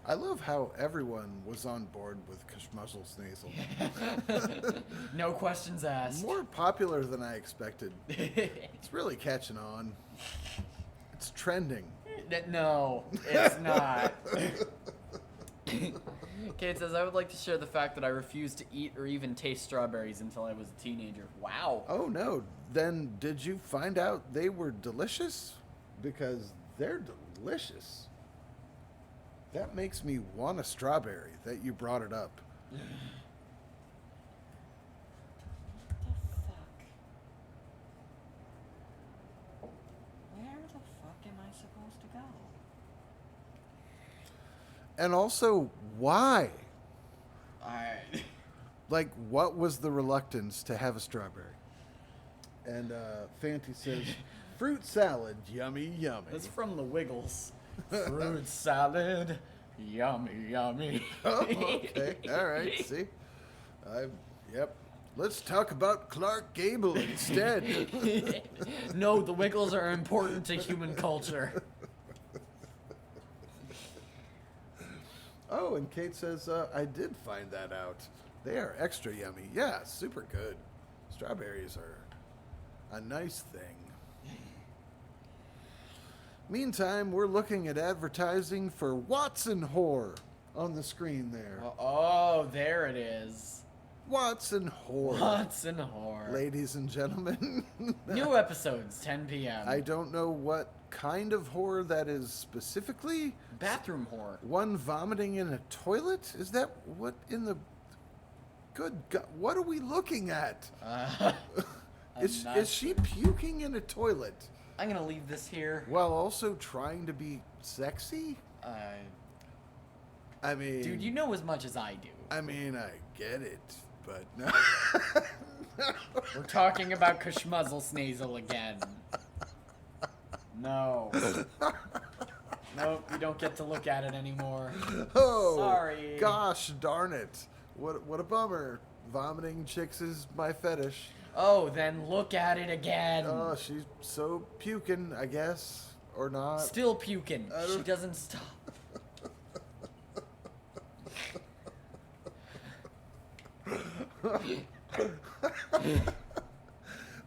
I love how everyone was on board with Kashmuzzlesnazel. No questions asked. More popular than I expected. It's really catching on. It's trending. No, it's not. Kate says, I would like to share the fact that I refused to eat or even taste strawberries until I was a teenager. Wow. Oh no, then did you find out they were delicious? Because they're delicious. That makes me want a strawberry that you brought it up. What the fuck? Where the fuck am I supposed to go? And also, why? Alright. Like, what was the reluctance to have a strawberry? And Fanty says, fruit salad, yummy, yummy. That's from the Wiggles. Fruit salad, yummy, yummy. Oh, okay. All right. See, yep. Let's talk about Clark Gable instead. No, the Wiggles are important to human culture. Oh, and Kate says, I did find that out. They are extra yummy. Yeah, super good. Strawberries are a nice thing. Meantime, we're looking at advertising for Watson Whore on the screen there. Oh, there it is. Watson Whore. Watson Whore. Ladies and gentlemen. New episodes, 10 p.m. I don't know what kind of whore that is specifically. Bathroom whore. One vomiting in a toilet? Is that what in the... Good God, what are we looking at? Is she puking in a toilet? I'm gonna leave this here. While also trying to be sexy? I mean... Dude, you know as much as I do. I mean, I get it, but no. We're talking about Kashmuzzle Snazel again. No. Nope, you don't get to look at it anymore. Oh, sorry. Gosh darn it. What a bummer. Vomiting chicks is my fetish. Oh, then look at it again. Oh, she's so puking, I guess. Or not. Still puking. She doesn't stop.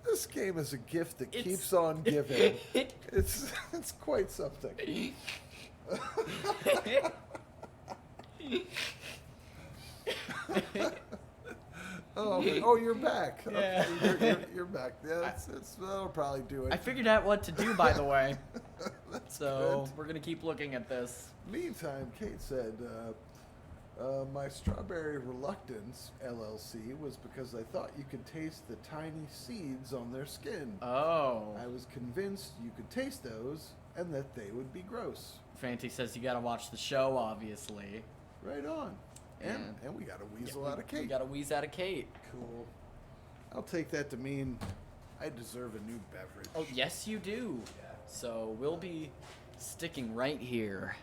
This game is a gift that keeps on giving. It's quite something. Oh, you're back. Yeah. Okay, you're back. Yeah, that'll probably do it. I figured out what to do, by the way. So good. we're gonna keep looking at this. Meantime, Kate said, my strawberry reluctance, LLC, was because I thought you could taste the tiny seeds on their skin. Oh. I was convinced you could taste those and that they would be gross. Fanty says you gotta watch the show, obviously. Right on. And we got a weasel out of Kate. We got a wheeze out of Kate. Cool. I'll take that to mean I deserve a new beverage. Oh, yes you do. Yeah. So we'll be sticking right here.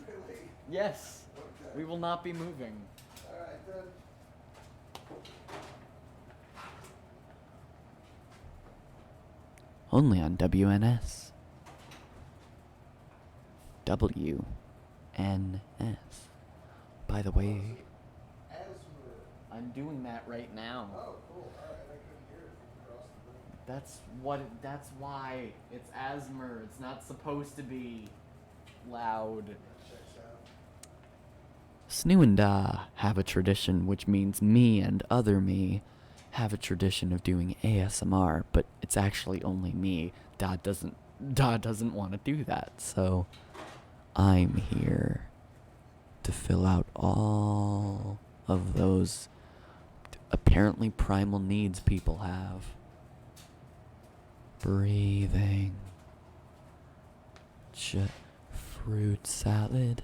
Really? Yes. Okay. We will not be moving. All right, then. Only on WNS. WNS. By the way, Asthma. I'm doing that right now. Oh, cool. All right, I couldn't hear it from across the room. That's why it's Asmer. It's not supposed to be loud. Checks out. Snoo and Da have a tradition, which means me and other me have a tradition of doing ASMR, but it's actually only me. Da doesn't want to do that, so I'm here to fill out all of those apparently primal needs people have. Breathing. Fruit salad.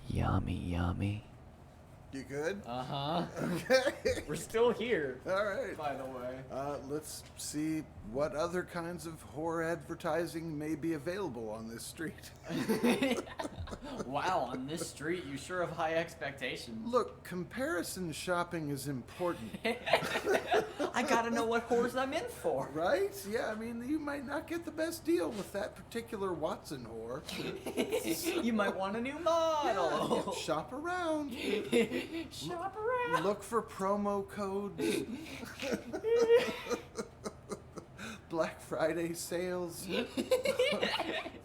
Yummy, yummy. You good? Uh-huh. Okay. We're still here, All right. by the way. Let's see what other kinds of horror advertising may be available on this street. Wow, on this street, you sure have high expectations. Look, comparison shopping is important, I gotta know what whores I'm in for. right? Yeah, I mean, you might not get the best deal with that particular Watson whore. You might want a new Yeah, model. shop around. Shop around. Look for promo codes. Black Friday sales.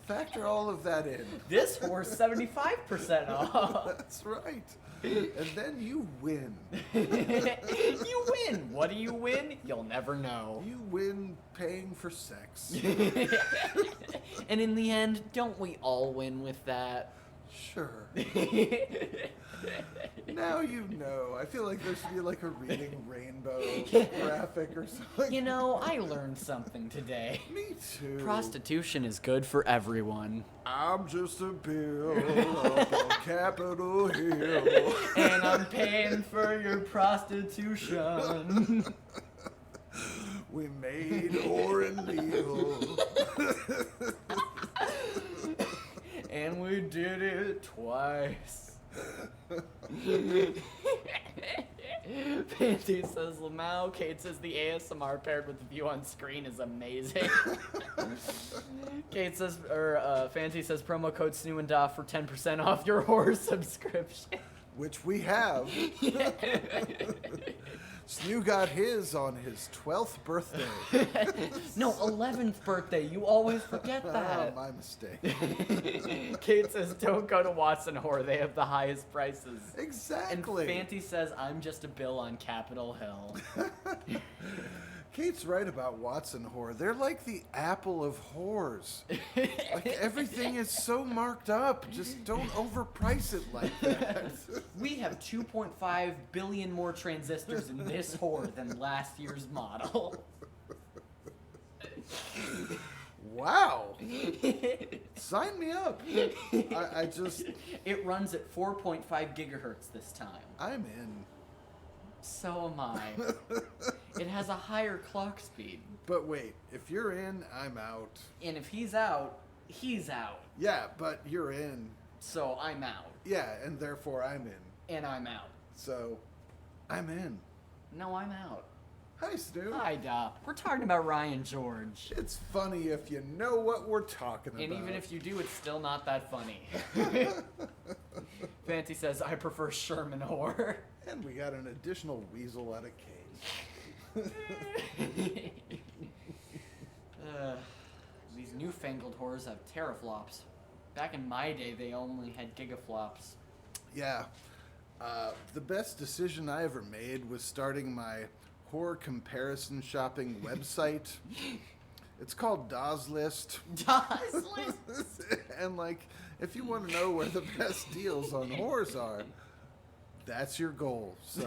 Factor all of that in. This whore's 75% off. That's right. And then you win. You win. What do you win? You'll never know. You win paying for sex. And in the end, don't we all win with that? Sure. Now you know. I feel like there should be like a reading rainbow graphic or something. You know, I learned something today. Me too. Prostitution is good for everyone. I'm just a bill up on Capitol Hill. And I'm paying for your prostitution. We made whoring legal. And we did it twice. Fancy says Lamau. Kate says the ASMR paired with the view on screen is amazing. Kate says, Fancy says promo code Snoo and Da for 10% off your horror subscription. Which we have. Snoo got his on his 12th birthday. No, 11th birthday. You always forget Oh, that. my mistake. Kate says, don't go to Watson Whore. They have the highest prices. Exactly. And Fancy says, I'm just a bill on Capitol Hill. Kate's right about Watson Whore. They're like the Apple of whores. Like, everything is so marked up. Just don't overprice it like that. We have 2.5 billion more transistors in this whore than last year's model. Wow. Sign me up. I just... It runs at 4.5 gigahertz this time. I'm in. So am I. It has a higher clock speed. But wait, if you're in, I'm out. And if he's out, he's out. Yeah, but you're in. So I'm out. Yeah, and therefore I'm in. And I'm out. So, I'm in. No, I'm out. Hi, Stu. Hi, Da. We're talking about Ryan George. It's funny if you know what we're talking about. And even if you do, it's still not that funny. Fancy says, I prefer Sherman Whore. And we got an additional weasel out of Kate. These newfangled whores have teraflops. Back in my day, they only had gigaflops. Yeah. The best decision I ever made was starting my horror comparison shopping website. It's called Dawes List. Dawes List? And, like, if you want to know where the best deals on horrors are, that's your goal. So,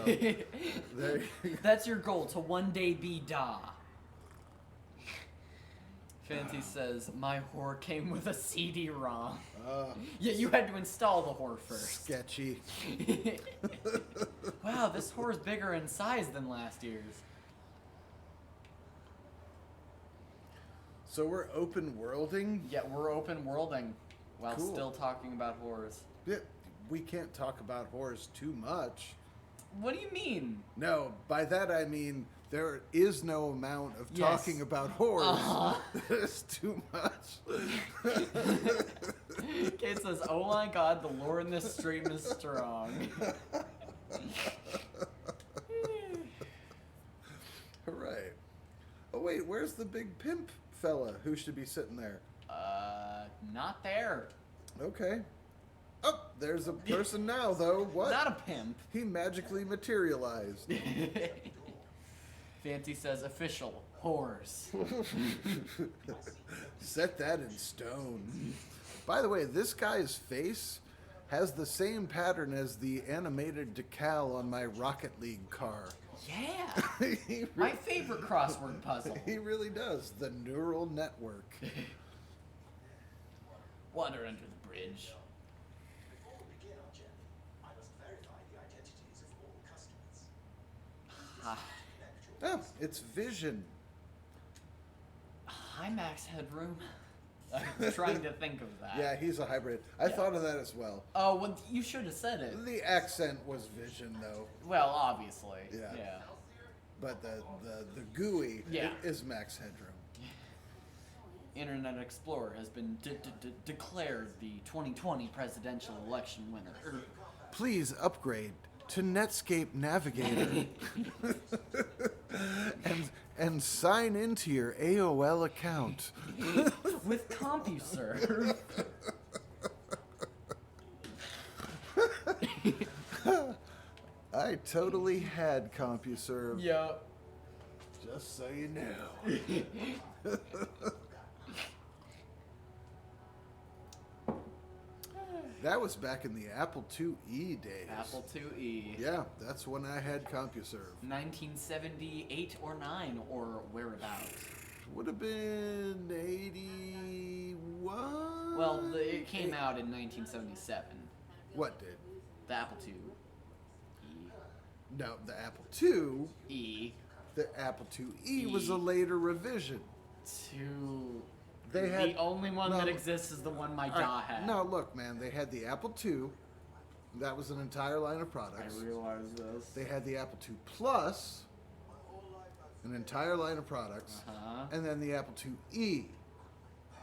there you That's your goal, to one day be Da. Fancy says, my whore came with a CD-ROM. Yeah, you had to install the whore first. Sketchy. Wow, this whore is bigger in size than last year's. So we're open worlding? Yeah, we're open worlding while Cool. still talking about whores. Yeah, we can't talk about horrors too much. What do you mean? No, by that I mean there is no amount of Yes. talking about horrors. Uh-huh. There's too much. Kate says, oh my god, the lore in this stream is strong. Hooray. Oh wait, where's the big pimp fella who should be sitting there? Not there. Okay. Oh, there's a person now though. What? Not a pimp. He magically materialized. Fancy says, official, whores. Set that in stone. By the way, this guy's face has the same pattern as the animated decal on my Rocket League car. Yeah. He My favorite crossword puzzle. He really does. The neural network. Water under the bridge. Before we begin our journey, I must verify the identities of all customers. Ah. Oh, it's Vision. Hi, Max Headroom. I'm trying to think of that. Yeah, he's a hybrid. I Yeah. thought of that as well. Oh, well, you should have said it. The accent was Vision, though. Well, obviously. Yeah. Yeah. But the GUI Yeah. is Max Headroom. Internet Explorer has been declared the 2020 presidential election winner. Please upgrade to Netscape Navigator and sign into your AOL account. With CompuServe. I totally had CompuServe, Yup. just so you know. That was back in the Apple IIe days. Apple IIe. Yeah, that's when I had CompuServe. 1978 or 9 or whereabouts. Would have been 81? Well, it came out in 1977. What did? The Apple IIe. No, the Apple II. E. The Apple IIe was a later revision. To They the had only one no, that exists is the one my all right, DAW had. No, look, man, they had the Apple II, That was an entire line of I products. realize this. They had the Apple II Plus, an entire line of products, Uh-huh. and then the Apple IIe,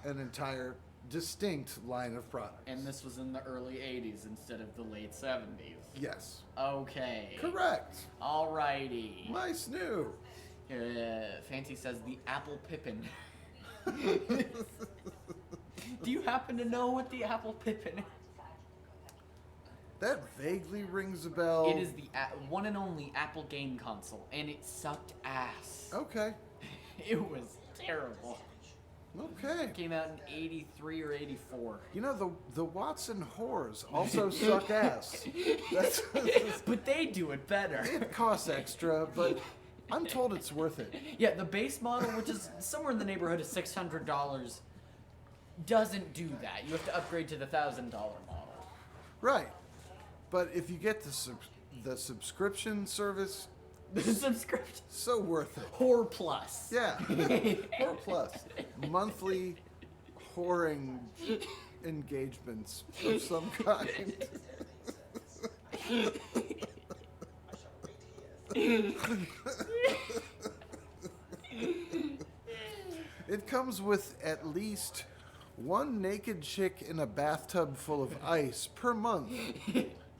an entire distinct line of products. And this was in the early 80s instead of the late 70s. Yes. Okay. Correct. Alrighty. My snoo. Fancy says the Apple Pippin. Do you happen to know what the Apple Pippin is? That vaguely rings a bell. It is the one and only Apple game console, and it sucked ass. Okay. It was terrible. Okay. Came out in 83 or 84. You know, the Watson whores also suck ass. That's, But they do it better. it costs extra, but I'm told it's worth it. Yeah, the base model, which is somewhere in the neighborhood of $600, doesn't do that. You have to upgrade to the $1,000 model. Right. But if you get the subscription service, The subscription. so worth it. Whore Plus. Yeah. Whore Plus. Monthly whoring engagements of some kind. It comes with at least one naked chick in a bathtub full of ice per month.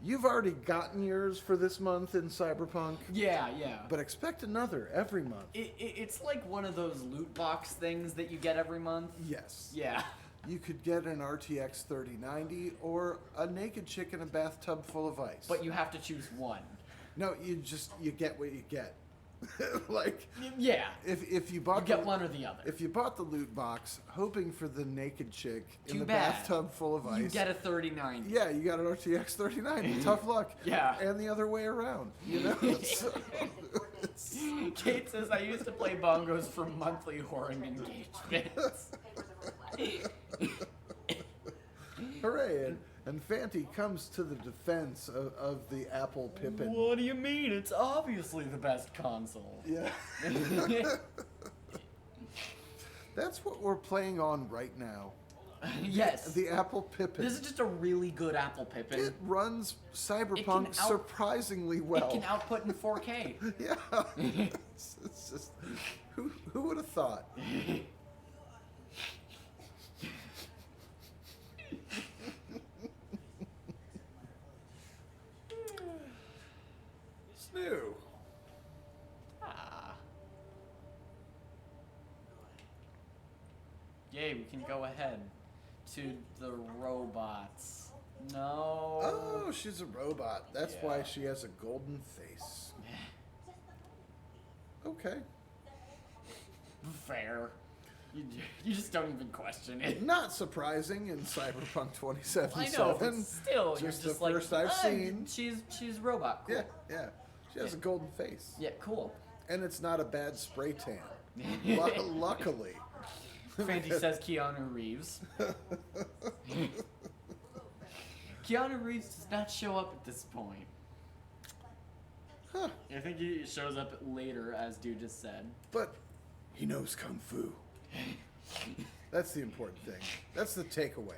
You've already gotten yours for this month in Cyberpunk, Yeah, yeah. but expect another every month. It's like one of those loot box things that you get every month. Yes. Yeah. You could get an RTX 3090 or a naked chick in a bathtub full of ice. But you have to choose one. No, you get what you get. Like Yeah. if you You bought get the, one or the other. if you bought the loot box hoping for the naked chick in Too the bad. bathtub full of ice, You get a 3090. yeah, you got an RTX 3090. Tough luck. Yeah. And the other way around. You know. So, it's, Kate says I used to play bongos for monthly whoring engagements. hooray! And Fanty comes to the defense of the Apple Pippin. What do you mean? It's obviously the best console. Yeah. That's what we're playing on right now. Yes. The Apple Pippin. This is just a really good Apple Pippin. It runs Cyberpunk out- surprisingly well. It can output in 4K. Yeah. It's just who would have thought? Snoo. Ah. Yay, we can go ahead to the robots. No. Oh, she's a robot. That's Yeah. why she has a golden face. Okay. Fair. You just don't even question it. Not surprising in Cyberpunk 2077. I know, but still, you're Just just the like, first I've seen. She's robot. Cool. Yeah, yeah. She has a golden face. Yeah, cool. And it's not a bad spray tan. Luckily. Fancy says Keanu Reeves. Keanu Reeves does not show up at this point. Huh. I think he shows up later, as Dude just said. But he knows Kung Fu. That's the important thing. That's the takeaway.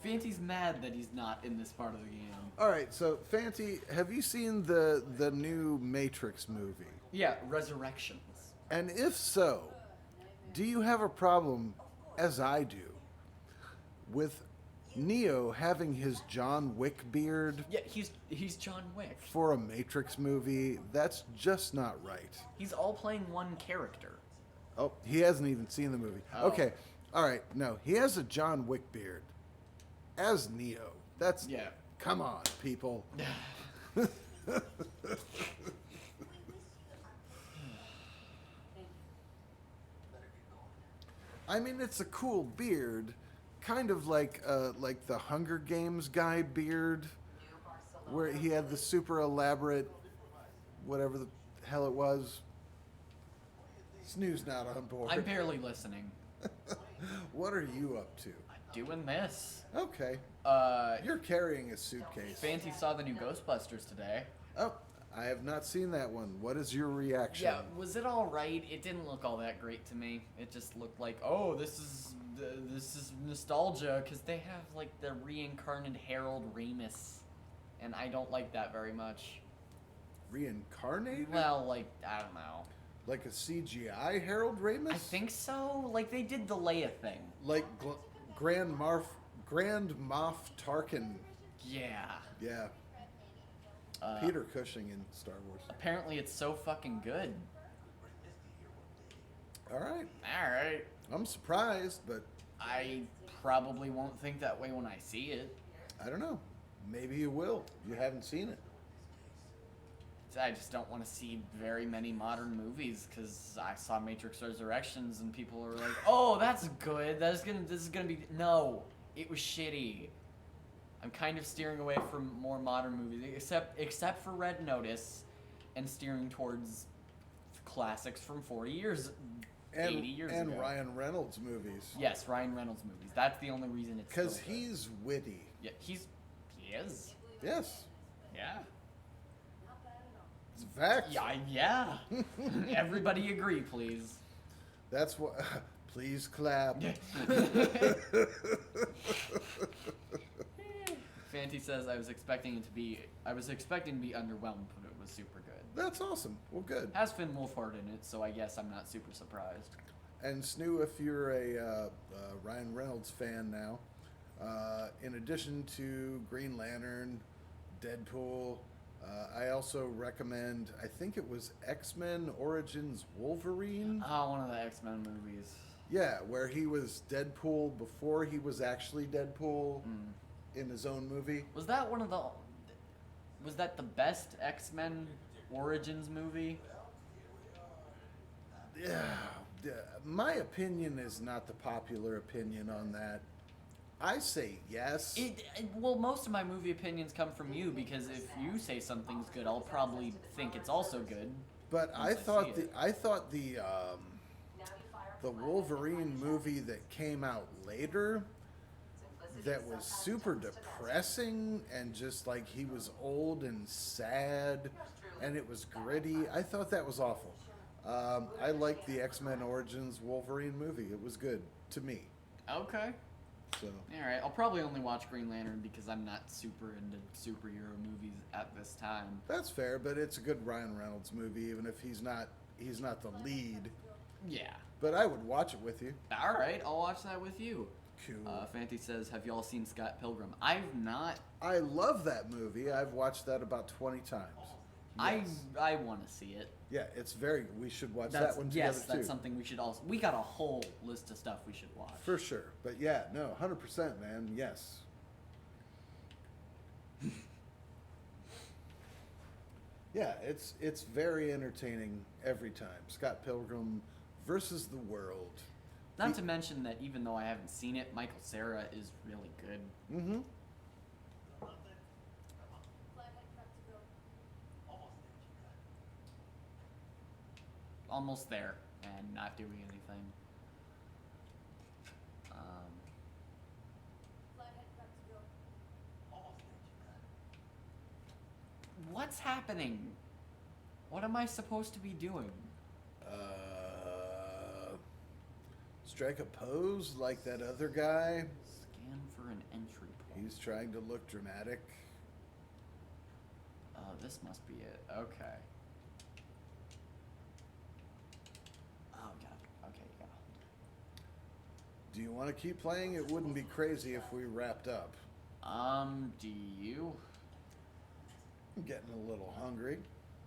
Fancy's mad that he's not in this part of the game. All right, so Fanty, have you seen the new Matrix movie? Yeah, Resurrections. And if so, do you have a problem, as I do, with Neo having his John Wick beard Yeah, he's John Wick. for a Matrix movie? That's just not right. He's all playing one character. Oh, he hasn't even seen the movie. Oh. Okay, all right, no, he has a John Wick beard as Neo. That's, Yeah. come on, people. I mean, it's a cool beard, kind of like the Hunger Games guy beard, where he had the super elaborate, whatever the hell it was. Snoo's not on board. I'm barely listening. What are you up to? I'm doing this. Okay, you're carrying a suitcase. Fancy saw the new Ghostbusters today. Oh, I have not seen that one. What is your reaction? Yeah, was it all right? It didn't look all that great to me. It just looked like, oh, this is nostalgia because they have like the reincarnated Harold Ramis, and I don't like that very much. Reincarnated? Well, like I don't know. Like a CGI Harold Ramis? I think so. Like they did the Leia thing. Like Grand Moff Tarkin. Yeah. Yeah. Uh, Peter Cushing in Star Wars. Apparently, it's so fucking good. All right. All right. I'm surprised, but I probably won't think that way when I see it. I don't know. Maybe you will. You haven't seen it. I just don't want to see very many modern movies because I saw Matrix Resurrections and people were like, "Oh, that's good. This is gonna be." No, it was shitty. I'm kind of steering away from more modern movies, except for Red Notice, and steering towards classics from 40 years, 80 years ago. And Ryan Reynolds movies. Yes, Ryan Reynolds movies. That's the only reason it's Because still good. he's witty. Yeah, he is. Yes. Yeah. It's a fact. Yeah. Everybody agree, please. That's what. Please clap. Fanty says I was expecting to be underwhelmed, but it was super good. That's awesome. Well, good. Has Finn Wolfhard in it, so I guess I'm not super surprised. And Snoo, if you're a Ryan Reynolds fan now, in addition to Green Lantern, Deadpool, I also recommend, I think it was X-Men Origins Wolverine. Oh, one of the X-Men movies. Yeah, where he was Deadpool before he was actually Deadpool in his own movie. Was that the best X-Men Origins movie? Yeah, my opinion is not the popular opinion on that. I say yes. Well, most of my movie opinions come from you because if you say something's good, I'll probably think it's also good. But once I thought the Wolverine movie that came out later, that was super depressing and just like he was old and sad and it was gritty. I thought that was awful. I liked the X-Men Origins Wolverine movie. It was good to me. Okay. So Alright, I'll probably only watch Green Lantern because I'm not super into superhero movies at this time. that's fair, but it's a good Ryan Reynolds movie, even if he's not the lead. Yeah. But I would watch it with you. Alright, I'll watch that with you. Cool. Fanty says, have y'all seen Scott Pilgrim? I've not. I love that movie. I've watched that about 20 times. Yes. I want to see it. Yeah, it's very. We should watch that one together yes, too. that's something we should also. We got a whole list of stuff we should watch. For sure. But yeah, no, 100%, man. Yes. Yeah, it's very entertaining every time. Scott Pilgrim versus the World. Not to mention that even though I haven't seen it, Michael Cera is really good. Mm-hmm. Almost there and not doing anything. What's happening? What am I supposed to be doing? Strike a pose like that other guy. Scan for an entry point. He's trying to look dramatic. Oh, this must be it. Okay. Oh, God. Okay, yeah. Do you want to keep playing? It wouldn't be crazy if we wrapped up. Do you? I'm getting a little hungry.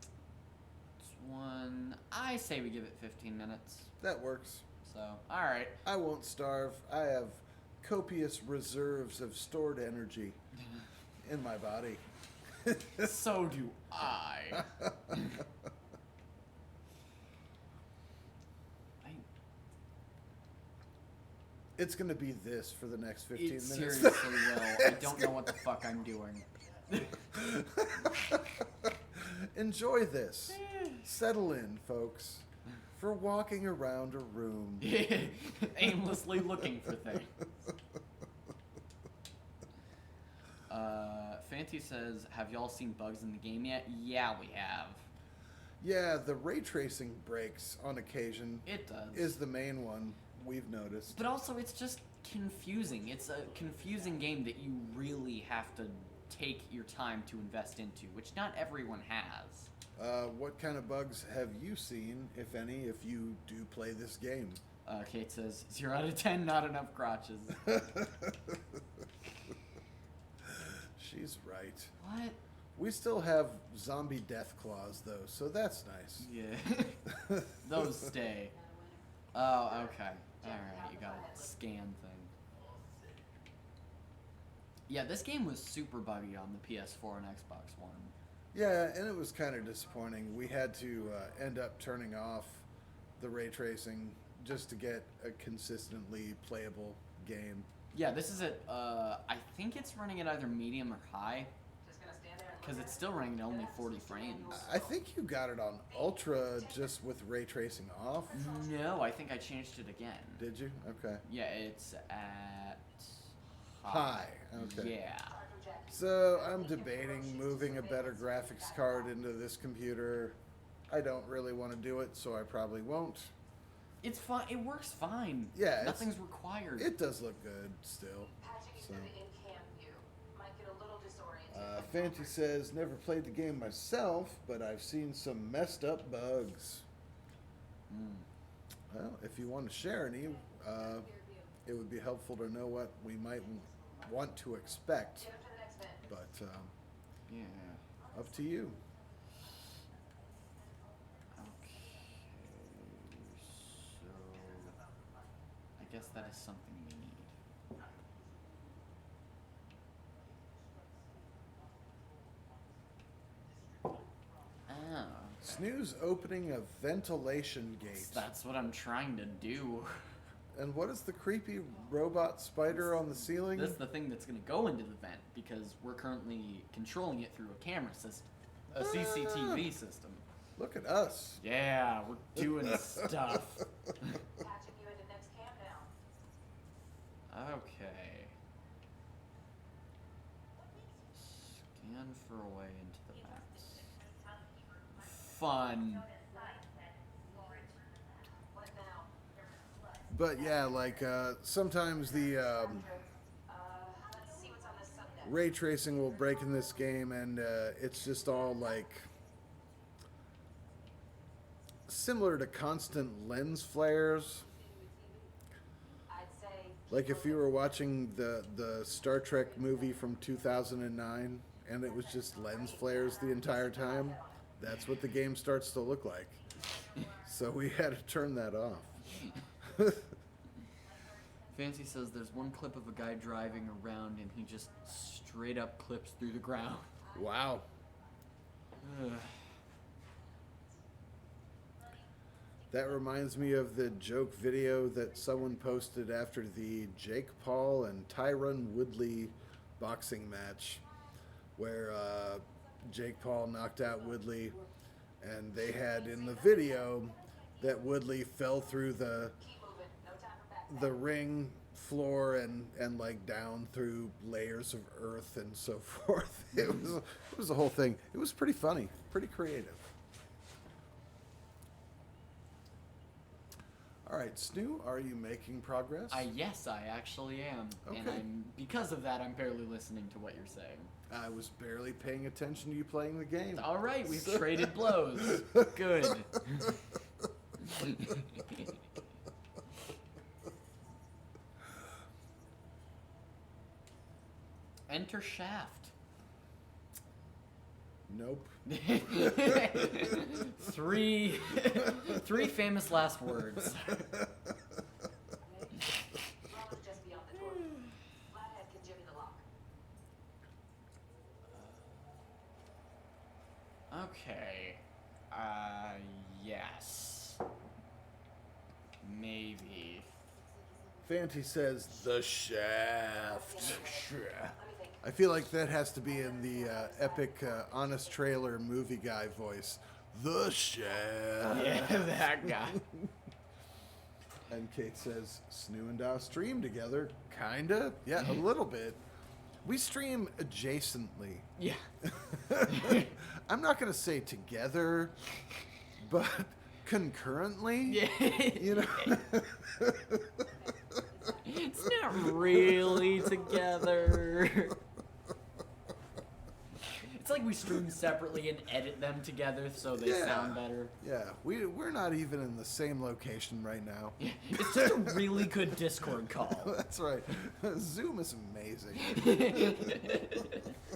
This one. I say we give it 15 minutes. That works. So, alright. I won't starve. I have copious reserves of stored energy in my body. So do I. It's going to be this for the next 15 It minutes. seriously will. I don't know what the fuck I'm doing. Enjoy this. Settle in, folks. For walking around a room. Aimlessly looking for things. Fancy says, have y'all seen bugs in the game yet? Yeah, we have. Yeah, the ray tracing breaks on occasion It does. is the main one we've noticed. But also, it's just confusing. It's a confusing game that you really have to take your time to invest into, which not everyone has. What kind of bugs have you seen, if any, if you do play this game? Kate says, 0 out of 10, not enough crotches. She's right. What? We still have zombie death claws, though, so that's nice. Yeah. Those stay. Oh, okay. Alright, you got a scan thing. Yeah, this game was super buggy on the PS4 and Xbox One. Yeah, and it was kind of disappointing. We had to end up turning off the ray tracing just to get a consistently playable game. Yeah, this is at, I think it's running at either medium or high. Because it's still running at only 40 frames. I think you got it on Ultra just with ray tracing off. No, I think I changed it again. Did you? Okay. Yeah, it's at High. Okay. Yeah. So I'm debating moving a better graphics card into this computer. I don't really want to do it, so I probably won't. It's fine. It works fine. Yeah, it's- Nothing's required. It does look good still. So. Fancy says, never played the game myself, but I've seen some messed up bugs. Well, if you want to share any, it would be helpful to know what we might want to expect. But Yeah. up to you. Okay. So I guess that is something we need. Oh. Snooze opening a ventilation gate. That's what I'm trying to do. And what is the creepy robot spider on the ceiling? That's the thing that's going to go into the vent because we're currently controlling it through a camera system, a CCTV system. Look at us. Yeah, we're doing stuff. Okay. Scan for a way into the vents. Fun. But yeah, like sometimes the ray tracing will break in this game, and it's just all like similar to constant lens flares. Like if you were watching the Star Trek movie from 2009 and it was just lens flares the entire time, that's what the game starts to look like. So we had to turn that off. Fancy says there's one clip of a guy driving around and he just straight up clips through the ground. Wow. Ugh. That reminds me of the joke video that someone posted after the Jake Paul and Tyron Woodley boxing match, where Jake Paul knocked out Woodley, and they had in the video that Woodley fell through the ring floor and like down through layers of earth and so forth. It was a whole thing. It was pretty funny, pretty creative. All right, Snoo, are you making progress? Yes, I actually am. And Okay. because of that, I'm barely listening to what you're saying. I was barely paying attention to you playing the game. All right, we've traded blows. Good. Enter Shaft. Nope. Three famous last words. Okay. Yes. Maybe. Fanty says the shaft. I feel like that has to be in the epic Honest Trailer movie guy voice. The shaft. Yeah, that guy. And Kate says, Snoo and Da stream together. Kinda. Yeah, a little bit. We stream adjacently. Yeah. I'm not gonna say together, but concurrently. Yeah. You know. It's not really together. It's like we stream separately and edit them together so they Yeah. sound better. Yeah, we're not even in the same location right now. Yeah, it's just a really good Discord call. That's right. Zoom is amazing.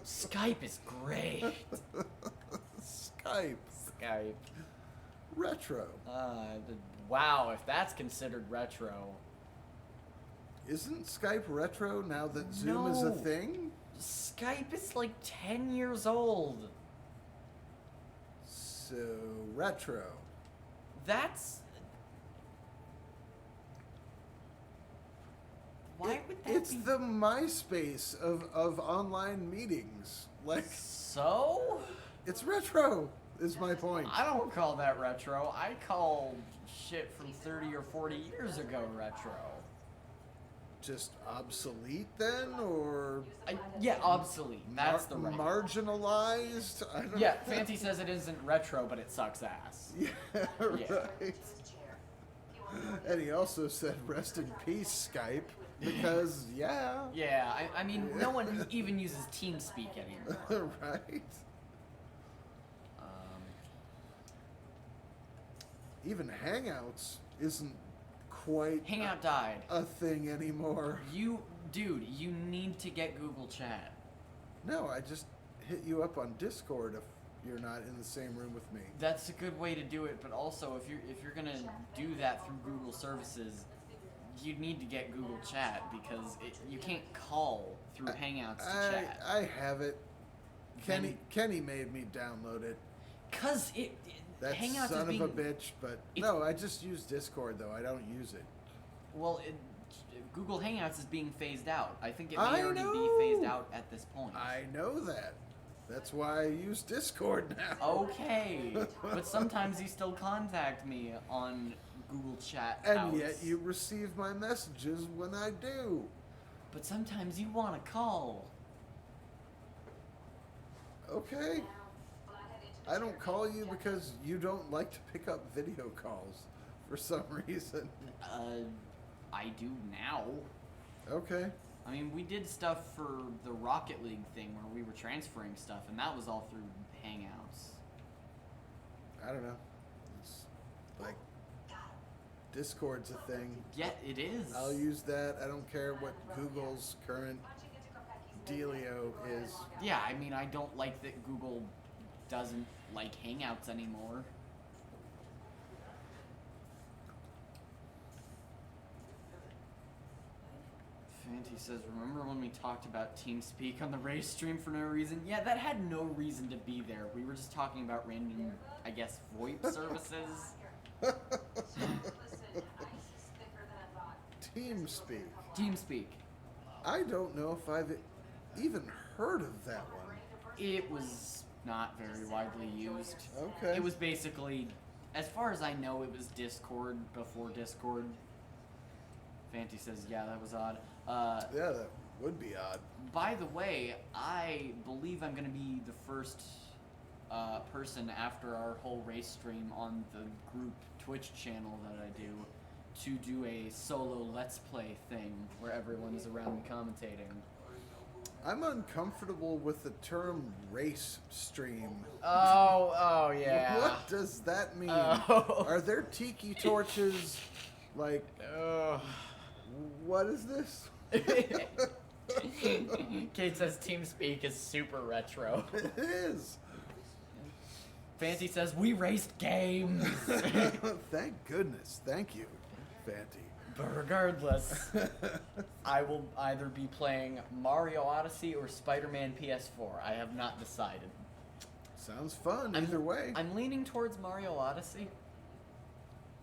Skype is great. Skype. Skype. Retro. Wow, if that's considered retro. Isn't Skype retro now that Zoom is a No. thing? Skype is like 10 years old. So, retro. That's. Why would that It's be? the MySpace of online meetings. Like, So? it's retro, is my point. I don't call that retro. I call shit from 30 or 40 years ago retro. Just obsolete then, or Yeah, obsolete. That's the right. marginalized? I don't Yeah, Fancy says it isn't retro, but it sucks ass. Yeah, Yeah. right. And he also said, "Rest in peace, Skype," because yeah, Yeah, I mean, no one even uses TeamSpeak anymore. right. Um, Even Hangouts isn't quite Hangout died. a thing anymore. Dude, you need to get Google Chat. No, I just hit you up on Discord if you're not in the same room with me. That's a good way to do it, but also if you're gonna do that through Google services, you need to get Google Chat because you can't call through Hangouts to chat. I have it. Then- Kenny made me download it. Cause That Hangouts son is being, of a bitch, but no, I just use Discord though. I don't use it. well, Google Hangouts is being phased out. I think it may I already be know. phased out at this point. I know that. That's why I use Discord now. Okay, but sometimes you still contact me on Google Chat. And outs. yet you receive my messages when I do. But sometimes you want to call. Okay. I don't call you because you don't like to pick up video calls for some reason. I do now. Okay. I mean, we did stuff for the Rocket League thing where we were transferring stuff, and that was all through Hangouts. I don't know. It's like Discord's a thing. Yeah, it is. I'll use that. I don't care what Google's current dealio is. Yeah, I mean, I don't like that Google doesn't like Hangouts anymore. Fanty says, remember when we talked about TeamSpeak on the race stream for no reason? Yeah, that had no reason to be there. We were just talking about random, I guess, VoIP services. TeamSpeak. TeamSpeak. I don't know if I've even heard of that one. It was not very widely used. Okay. It was basically, as far as I know, it was Discord before Discord. Fanty says, yeah, that was odd. Yeah, that would be odd. By the way, I believe I'm going to be the first person after our whole race stream on the group Twitch channel that I do to do a solo Let's Play thing where everyone's around commentating. I'm uncomfortable with the term race stream. Oh, yeah. What does that mean? Oh. Are there tiki torches? Like, what is this? Kate says TeamSpeak is super retro. It is. Fancy says we raced games. Thank goodness. Thank you, Fanty. But regardless, I will either be playing Mario Odyssey or Spider-Man PS4. I have not decided. Sounds fun either way. I'm leaning towards Mario Odyssey.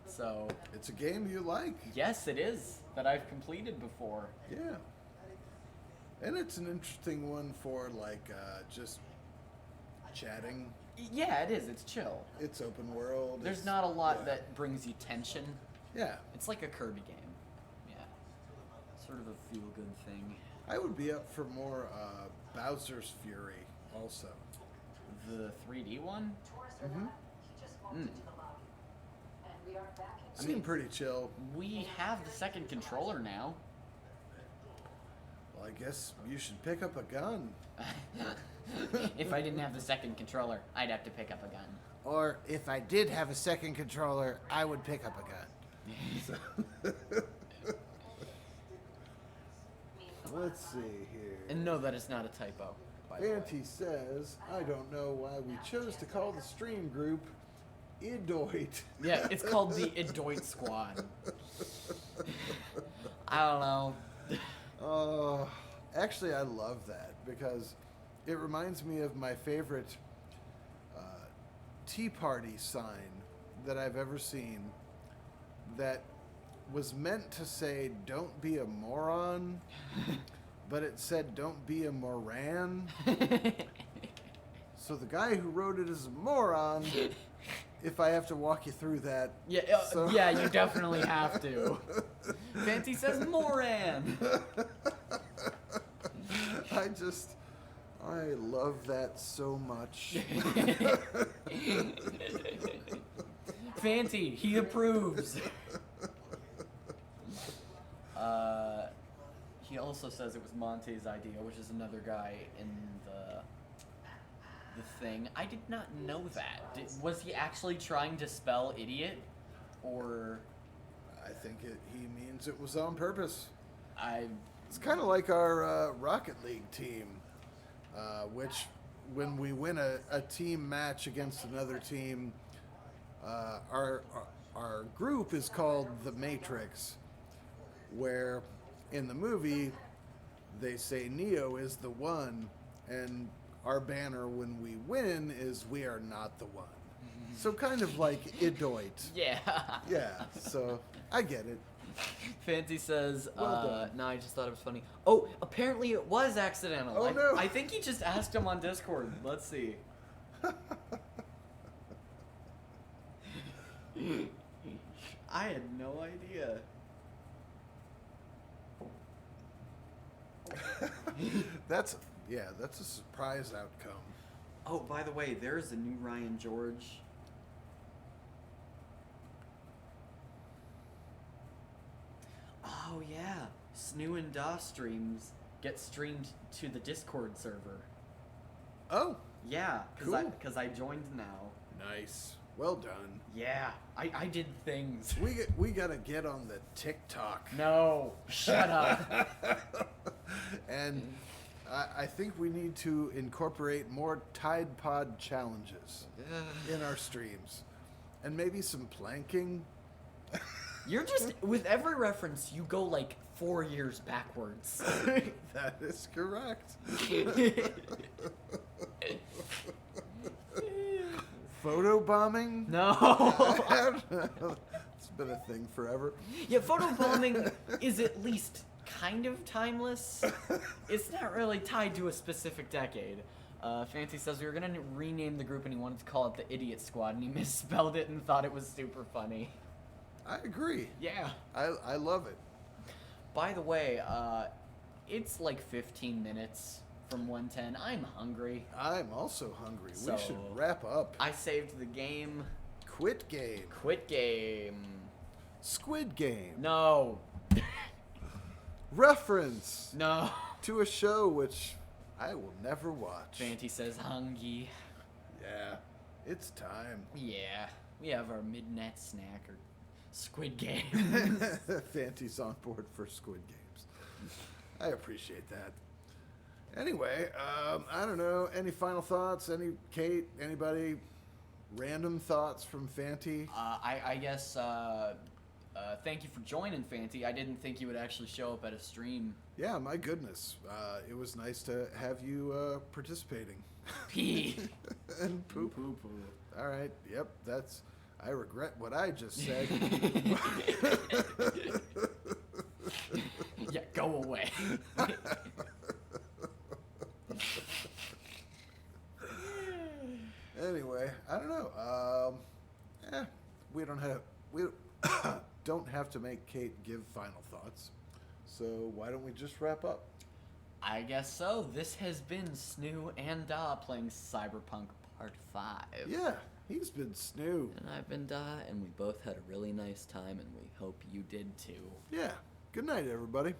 So, It's a game you like. yes, it is that I've completed before. Yeah. And it's an interesting one for like just chatting. Yeah, it is. It's chill. It's open world. There's it's- not a lot yeah. that brings you tension. Yeah. It's like a Kirby game. Yeah. Sort of a feel-good thing. I would be up for more Bowser's Fury also. The 3D one? Mm-hmm. Mm. Seemed pretty chill. We have the second controller now. Well, I guess you should pick up a gun. If I didn't have the second controller, I'd have to pick up a gun. Or if I did have a second controller, I would pick up a gun. Let's see here. And no, that is not a typo, by the way. Auntie says, I don't know why we chose to call the stream group Idoit. Yeah, it's called the Idoit Squad. I don't know. Actually, I love that because it reminds me of my favorite Tea Party sign that I've ever seen that was meant to say, don't be a moron, but it said, don't be a moran. So the guy who wrote it is a moron, if I have to walk you through that. Yeah, So- yeah, you definitely have to. Fancy says Moran. I love that so much. Fancy, he approves. He also says it was Monte's idea, which is another guy in the thing. I did not know that. Was he actually trying to spell idiot, or I think he means it was on purpose. I? It's kind of like our Rocket League team, which when we win a team match against another team, our group is called the Matrix, where in the movie they say Neo is the one, and our banner when we win is we are not the one. So kind of like Idoit. Yeah. Yeah, so I get it. Fancy says, Well done. no, I just thought it was funny. Oh, apparently it was accidental. Oh, no. I think he just asked him on Discord. Let's see. I had no idea. That's a surprise outcome. Oh, by the way, there's a new Ryan George. Oh yeah, Snoo and Da streams get streamed to the Discord server. Oh, Yeah, Cool. because I joined now. nice. Well done. Yeah, I did things. We gotta get on the TikTok. No, shut up. And I think we need to incorporate more Tide Pod challenges in our streams. And maybe some planking. You're just, with every reference, you go like 4 years backwards. That is correct. Photo bombing? No. It's been a thing forever. Yeah, photobombing is at least kind of timeless. It's not really tied to a specific decade. Fancy says we were going to rename the group and he wanted to call it the Idiot Squad and he misspelled it and thought it was super funny. I agree. Yeah. I love it. By the way, it's like 15 minutes from 110. I'm hungry. I'm also hungry. So- We should wrap up. I saved the game. Quit game. Quit game. Squid Game. No. Reference No. to a show which I will never watch. Fanty says hungry. Yeah, it's time. Yeah. We have our midnight snack or Squid Game. Fanty's on board for Squid Games. I appreciate that. Anyway, I don't know. Any final thoughts? Kate? Anybody? Random thoughts from Fanty? I guess, thank you for joining, Fanty. I didn't think you would actually show up at a stream. Yeah, my goodness. It was nice to have you participating. Pee. And poop. Poo poo. All right. Yep. I regret what I just said. Yeah, go away. Anyway, I don't know. We don't have to make Kate give final thoughts. So why don't we just wrap up? I guess so. This has been Snoo and Da playing Cyberpunk Part 5. Yeah, he's been snoo. And I've been Da, and we both had a really nice time, and we hope you did too. Yeah. Good night, everybody.